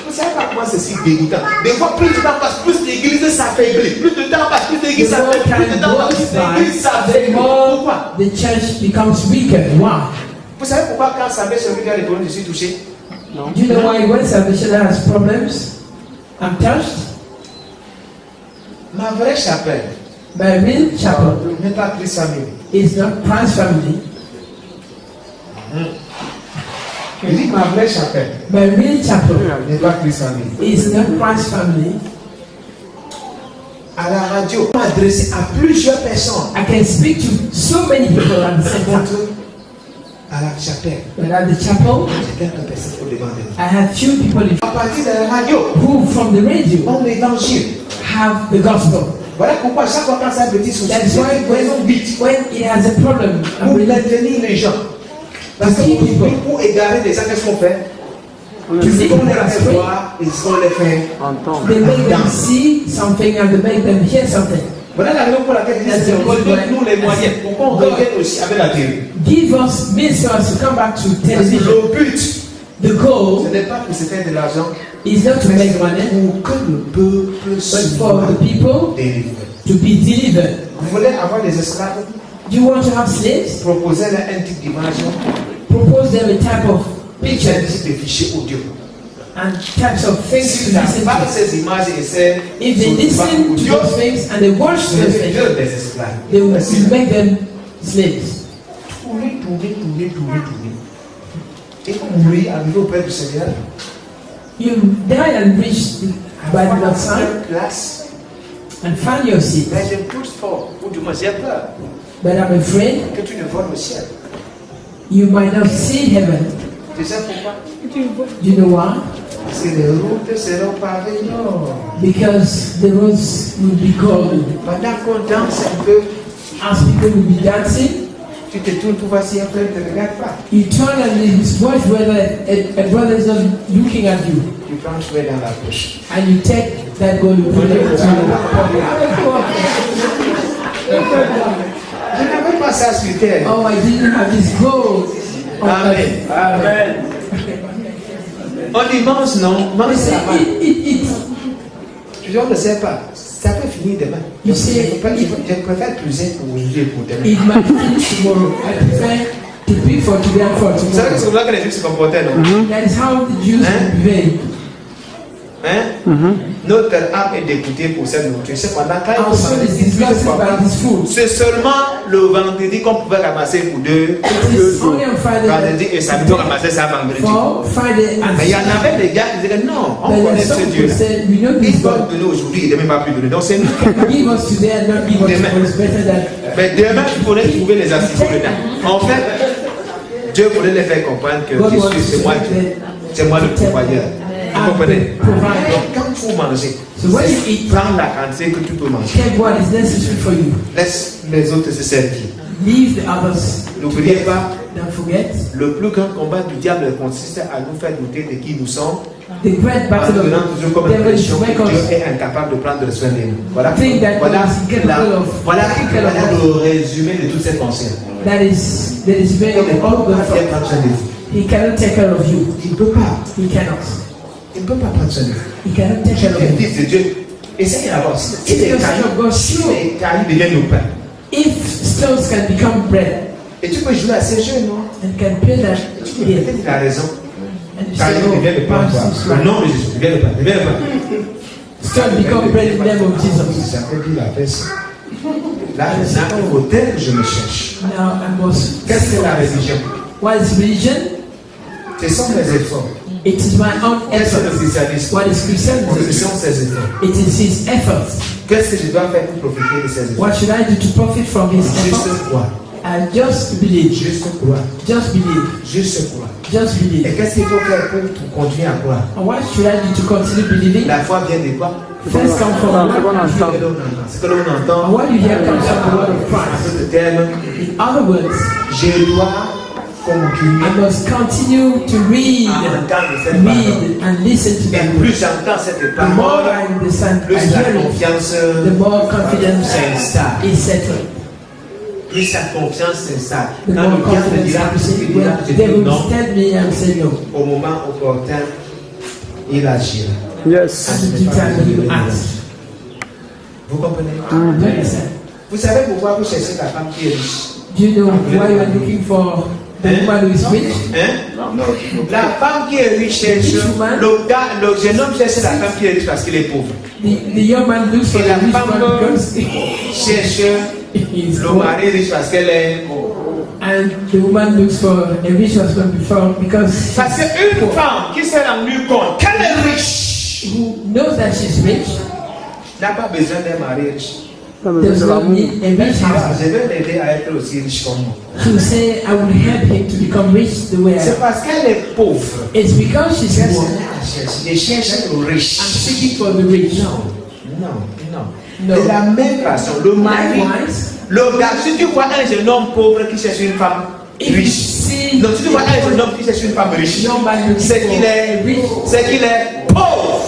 Vous savez pas comment c'est si dégoûtant. Des fois, plus le temps passe, plus l'église s'affaiblit. Plus le temps passe, plus l'église The more s'affaiblit. Plus le time temps passe, goes plus l'église by, the s'affaiblit. Pourquoi? more the church becomes weaker. Why? Vous savez pourquoi quand Samuel serviteur de Dieu, je suis touché? Non. Do you know why when salvation has problems? I'm touched. Ma vraie chapelle My real chapel n'est pas Christ Family. is not Christ family. Je dis ma vraie chapelle My real chapel n'est pas Christ Family. is not Christ family. À la radio, on m'a adressé à plusieurs personnes. I can speak to so many people at the same time. À la chapelle, But at the chapel, j'ai quelques personnes au devant de nous. I have few people À partir de la radio, who from the radio on l'évangile. have the gospel. Voilà pourquoi chaque fois quand ça a un petit souci, That's why raison vite when it has a problem, pour maintenir les gens. Parce que pour égarer les gens, qu'est-ce qu'on fait? On Tu le sais dit, qu'on les fait voir et on les fait. entendre. they make them see something and they make them hear something. Voilà la raison pour laquelle il dit donne-nous les moyens pour qu'on revienne aussi avec la télé. Give us means for us to come back to Parce que television. le but, The goal ce n'est pas pour se faire de l'argent, is not to mais make c'est money, pour que le peuple but soit for the people délivré. to be delivered. Vous voulez avoir des esclaves? Do you want to have slaves? Proposez-leur un type d'image, Propose them a type of un pictures type de fichier audio. and types of things Si to tu listen parles to. ces images et ces If they listen to those things and they watch c'est those things, des esclaves. they will make them slaves. Tourner. Et vous mourrez, arriver auprès du Seigneur. You die and reach by the Lord's side Place. and find your seat. Mais j'ai plus fort, ou du moins j'ai peur But I'm afraid que tu ne voles au ciel. you might not see heaven. Tu sais pourquoi? Do you know why? Parce que les routes seront pavées. Non. Because the roads will be cold. Pendant qu'on danse un peu, As people will be dancing, tu te tournes pour voir si un peu ne te regarde pas. you turn and watch whether a brother is not looking at you. Tu prends jouer dans la bouche. And you take that gold and put it into Je n'avais pas ça spirituel. Oh, I didn't have this gold. Amen. Amen. On dit mange, non? They Mange say, ça. eat. Je ne sais pas. Ça peut finir demain. You say, Je préfère plus pour aujourd'hui et pour demain. It might finish tomorrow. I prefer to be for today and for Vous savez que c'est tomorrow. comme ça que les Juifs se comportaient, non? That is how the Jews behave. Hein? Notre âme est dégoûtée pour cette nourriture. C'est pendant quand il Our faut soul manger is disgusted plusieurs fois. by this food. C'est seulement le vendredi qu'on pouvait ramasser pour deux. It is only on Friday, Vendredi et samedi, on ramassait ça vendredi. for Friday and Mais il y en avait des gars qui disaient non, on But connaît some ce people Dieu-là. say, we know Il this va God. nous donner aujourd'hui, il ne même pas plus donner. Donc c'est nous. Give us today and not give us Demain. tomorrow. It's better than. Mais demain, il faudrait trouver les astuces dedans. En fait, Dieu voulait les faire comprendre que God wants Jésus, to c'est moi, c'est moi le pourvoyeur. Vous comprenez? Donc quand il faut manger, So when you eat, prends la quantité que tu peux manger. take what is necessary for you. Laisse les autres se servir. Leave the others. N'oubliez pas, Don't forget. le plus grand combat du diable consiste à nous faire douter de qui nous sommes, The great en battle nous of donnant toujours comme the devil is impression to make que Dieu us est incapable de prendre soin de nous. Voilà, think that voilà, God is incapable of voilà taking care of us. le résumé de toutes ces pensées. That is very Il ne peut all pas good bien for. prendre soin de vous. He cannot take care of you. Il ne peut pas. He cannot. Il ne peut pas prendre soin de vous. He cannot take care of Le you. Fils de Dieu, essayez d'avoir. Si les cailloux deviennent nos pains, If stones can become bread et tu peux jouer à ces jeux, non? and can play that Tu peux game, peut-être il a raison. and you say, Caillou devient le oh, pain. perhaps it's Au right. nom de Jésus, devient le pain, devient le pain. Stone become bread in the name of Jesus. J'avais dit la paix. Là, maintenant, il faut tel que je me cherche. Now I must. Qu'est-ce que la religion? What is religion? Ce sont mes efforts. It is my own Qu'est-ce que le effort. christianisme? What is Ce Christianity? sont ses efforts. It is his efforts. Qu'est-ce que je dois faire pour profiter de ces efforts? What should I do to profit from his efforts? Juste croire. I just believe. Juste croire. Just believe. Juste croire. Just Et believe. qu'est-ce qu'il faut faire pour continuer à croire? And what should I do to continue believing? La foi vient de quoi? First come from C'est bon, what? Ce entend. que l'on entend. Ce que l'on And entend. what you hear comes from the word of En Christ. d'autres termes, In other words, je dois continuer I must continue to à read, entendre cette parole. read and listen to Et that plus word. j'entends cette The more parole, I understand, plus I la hear it, confiance, the more confidence s'installe. is settled. Plus la confiance s'installe. The Quand more le diable confidence dira, I receive. il dira, When je the devil dis non, tell me, I say no. au moment opportun, il agira. Yes. And the time he will act. Vous comprenez? Do you understand? Vous savez pourquoi vous cherchez la femme qui est riche? Do you know why you are looking for The woman who is rich. La femme qui est riche cherche, le jeune homme cherche la femme qui est riche parce qu'il est pauvre. The young man looks for Et the la rich femme man because cherche he's le poor. mari riche parce qu'elle est pauvre. And the woman looks for a rich husband before because Parce qu'une femme qui s'est rendue compte qu'elle est riche who knows that she's rich n'a pas besoin d'un mari riche. does not need a rich Ah, husband. je vais l'aider à être aussi riche comme moi. She will say, I will help him to become rich the way I C'est am. parce qu'elle est pauvre. It's because she's qu'elle poor. je cherche le riche. I'm seeking for the rich. Non. No. De la même façon, le mari, Likewise, le gars, si tu vois un jeune homme pauvre qui cherche une femme if you riche, see donc si tu vois un jeune homme qui cherche une femme riche, young man looking c'est for qu'il a est rich pauvre.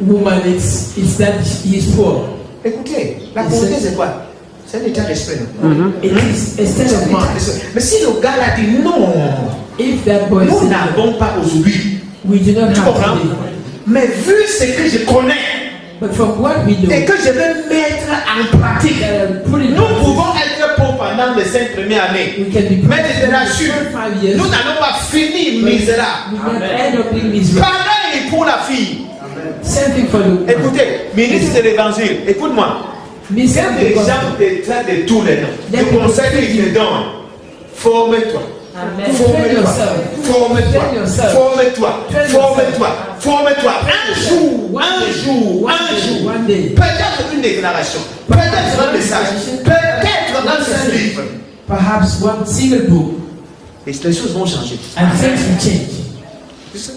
woman, it's that he is poor. Écoutez, la pauvreté c'est quoi? C'est un état d'esprit. Non? It is a state C'est un of état mind. d'esprit. Mais si le gars l'a dit non, If that boy nous said, n'avons pas aujourd'hui. we do not Tu have comprends? today, Mais vu ce que je connais but from what we know, et que je vais mettre en pratique, put it nous pouvons être pauvres pendant les 5 premières années. we can be Mais je te rassure, 5 years, nous n'allons pas finir misérables. we will end up being miserable. Pareil pour la fille. Same thing for the Écoutez, ministre de l'évangile, écoute-moi. minister Quand of les the gens gospel. te traitent de tous les noms, le conseil qu'ils te donnent, forme-toi. Amen. Forme-toi. Forme-toi. Forme-toi. Forme-toi. Forme-toi. Un jour. One day, Peut-être une déclaration. Peut-être un message. Peut-être un seul livre. perhaps one single book, Et les choses vont changer. and things will change.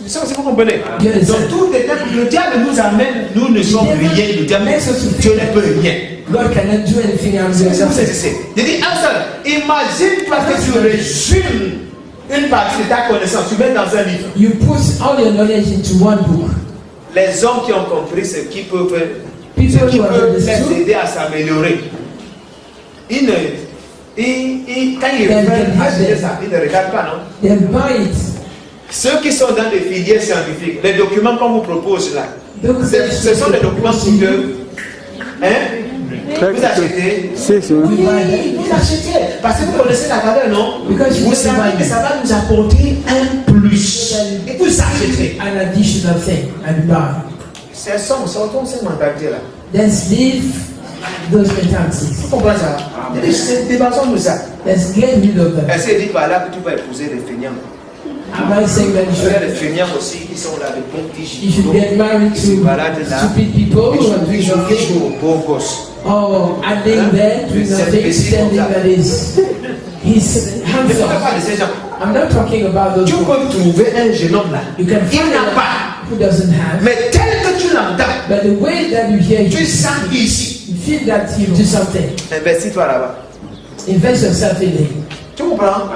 Ça, vous comprenez? Yes. Dans tout les temps, le diable nous amène, nous ne sommes rien. Le diable, Dieu ne peut rien. God cannot do anything else. C'est vous saisissez. Je dis un seul. Imagine-toi que tu résumes une partie de ta connaissance, tu mets dans un livre. You put all your knowledge into one book. Les hommes qui ont compris ce qui peut People who have les understood, aider à s'améliorer. Quand ils Then veulent have acheter them. ça, ils ne regardent pas, non? they buy it. Ceux qui sont dans les filières scientifiques, les documents qu'on vous propose là, Donc, ce sont des documents coûteux. Hein? Vous achetez. Oui, vous achetez. Parce que vous connaissez la valeur, non? Vous savez que ça va nous apporter un plus. Et vous achetez. an additional thing and buy. C'est sortons cette mentalité-là. Let's leave those mentalities. Vous comprenez ça? Dépassons de ça. Let's get rid of them. Est-ce qu'il dit par là que tu vas épouser des feignants? Am I saying that Il y a des feignants aussi qui sont là, des bons petits you should get married qui se to baladent là. stupid people who are Ils doing jouent nothing? aux beaux gosses. Or are they there doing nothing, standing that is he's Je ne parle handsome? pas de ces gens. I'm not talking about those Tu people. peux trouver un jeune homme là. You can Il find n'a a pas. who doesn't have, Mais tel que tu l'entends, but the way that you hear tu him, sens ici. you feel that he do something. Investis-toi là-bas. Invest yourself in it. Tu comprends?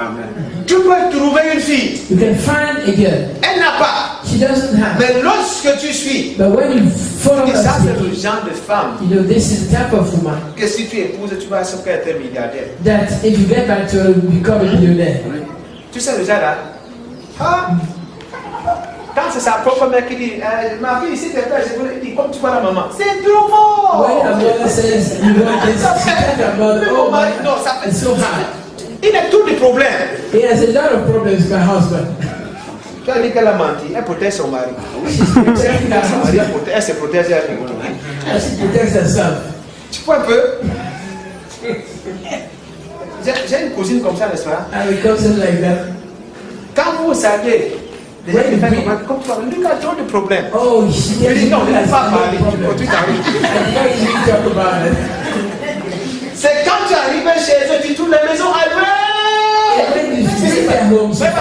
Tu peux trouver une fille. You can find a girl. Elle n'a pas. She doesn't have. Mais lorsque tu suis, But when you follow et her ça c'est le thinking, genre de femme you know, this is the type of woman que si tu épouses, tu vas être un milliardaire. that if you get back to her, you become a millionaire. Tu sais déjà là? Ah. Quand c'est sa propre mère qui dit, ma fille, s'il te plaît, je voulais dire, comme tu vois la maman, c'est trop fort! When a mother says you want this, she tell her mother, oh my, Non, ça fait it's so hard. Il a tous les problèmes. He has a lot of problems with my husband. Tu as dit qu'elle a menti, elle protège son mari. She's protecting her Son mari, husband. elle se protège elle-même. And she protects herself. Tu vois un peu? J'ai une cousine comme ça, n'est-ce pas? And it comes in like that. Quand vous savez, les gens qui font comme toi, lui a trop de problèmes. Oh, she Je gets dis non, il ne has faut pas a parler. problem. Tu t'arrives. I can't even talk about it. C'est quand tu arrives chez eux, tu trouves la maison à And when you visit their homes, you find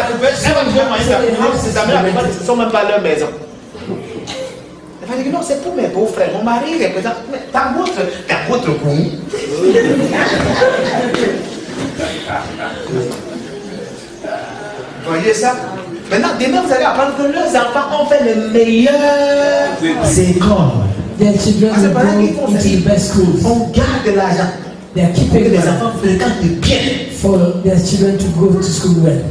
ce ne sont même pas leur maison. Elle va dire non, c'est pour mes beaux-frères. Mon mari représente. Mais t'as votre goût. Voyez ça? Maintenant, demain, vous allez apprendre que leurs enfants ont fait les meilleures écoles. their children Ah, c'est will pas là qu'ils go font into ça. the best schools. On garde de l'argent They are pour que keeping les money enfants fréquentent bien. for their children to go to school well.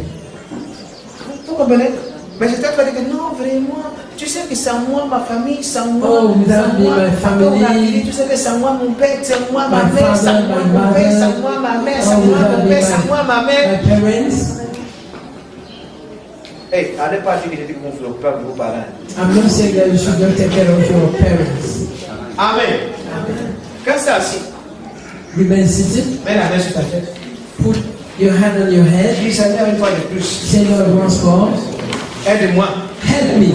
Vous comprenez? Mais je t'ai pas dit que non, vraiment, tu sais que c'est moi, ma famille, c'est moi, Oh, without me, my family. tu sais que c'est moi, mon père, c'est moi, ma My mère, c'est father, moi, my mon père, mother. c'est moi, ma mère, c'est Oh, moi, without mon me, père, c'est moi, ma mère. my parents. Hey, allez pas dire que j'étais contre vos parents. I'm not saying that you should not take care of your parents. Amen. Quand c'est assis, Remain seated. mets la main sur ta tête. Put your hand on your head. Dis Seigneur une fois de plus. Say, Lord, once more, Aide-moi help me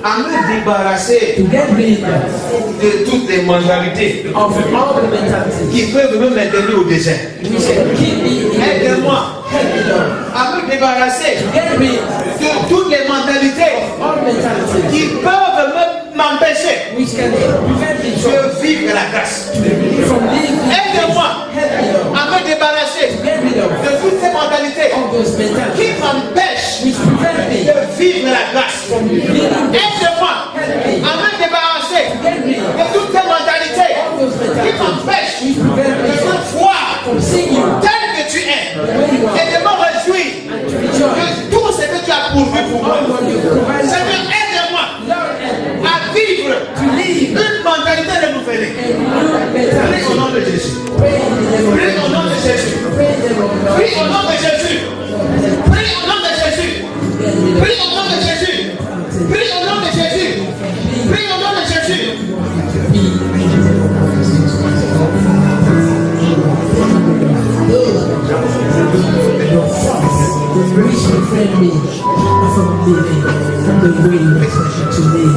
à me débarrasser to get rid de toutes les mentalités of all the mentalities qui peuvent me maintenir au désert. which can keep me in the Aide-moi help me, Lord. à me débarrasser Get rid de toutes les mentalités of all mentalities qui peuvent m'empêcher which can prevent me de vivre la grâce. from living. Aide-moi Help me, Lord. à me débarrasser Get rid of de toutes ces mentalités all those mentalities qui m'empêchent which prevent me de vivre la grâce. from living. Aide-moi à me débarrasser Get rid de toutes ces mentalités of all those qui mentalities m'empêchent which prevent de me te voir from seeing you tel que tu es the way you et are de me réjouir and to rejoice. de tout ce que tu as pourvu pour moi. All what you provide for Seigneur, me. aide-moi Lord, help me à vivre to live une mentalité renouvelée. a new Prie au mentality. nom de Jésus. Pray in the name of Prie au nom de Jésus. Pray in the name of God. Prie au nom de Jésus. Prie au nom de Jésus. Get rid of Prie au nom de Jésus. Prie au nom de Jésus. Prie au nom de Jésus. your thoughts which prevent me from living the way you expect me to live.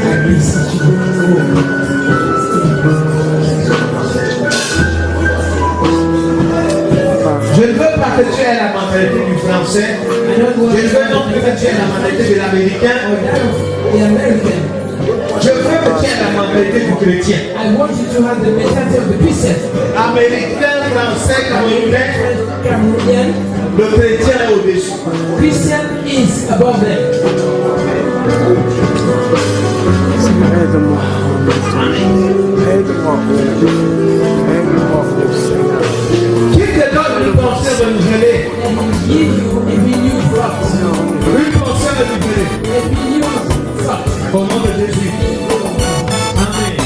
I beseech Je ne veux pas que tu aies la mentalité du français. you. I don't want Je veux non plus que tu aies la mentalité de l'américain. the American. Je veux que tu aies la mentalité du chrétien. I want you to have the mentality of the Christian. Américain, français, camerounais, Cameroonian le chrétien est au-dessus. Christian is above them. Aide-moi. Aide-moi. Aide-moi, Seigneur. Qui te donne une pensée renouvelée? And give you a renewed thought. Une pensée renouvelée. A renewed thought. Au nom de Jésus. Amen.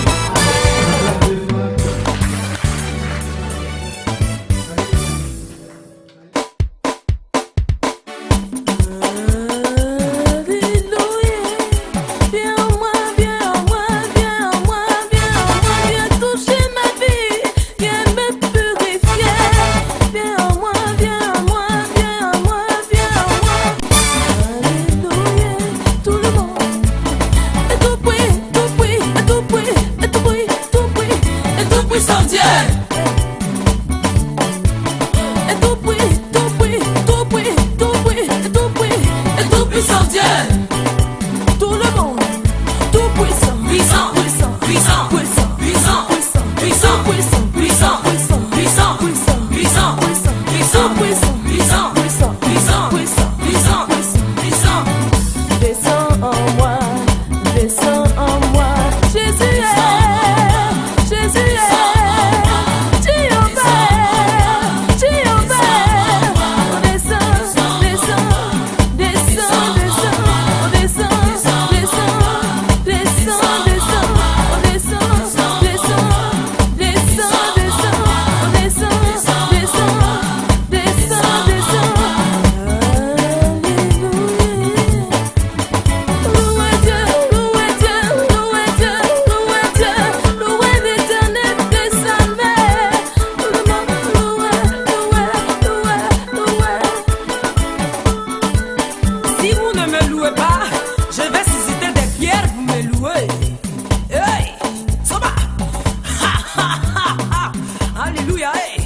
Alléluia, hey.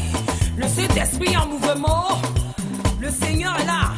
Le Saint-Esprit en mouvement, le Seigneur est là.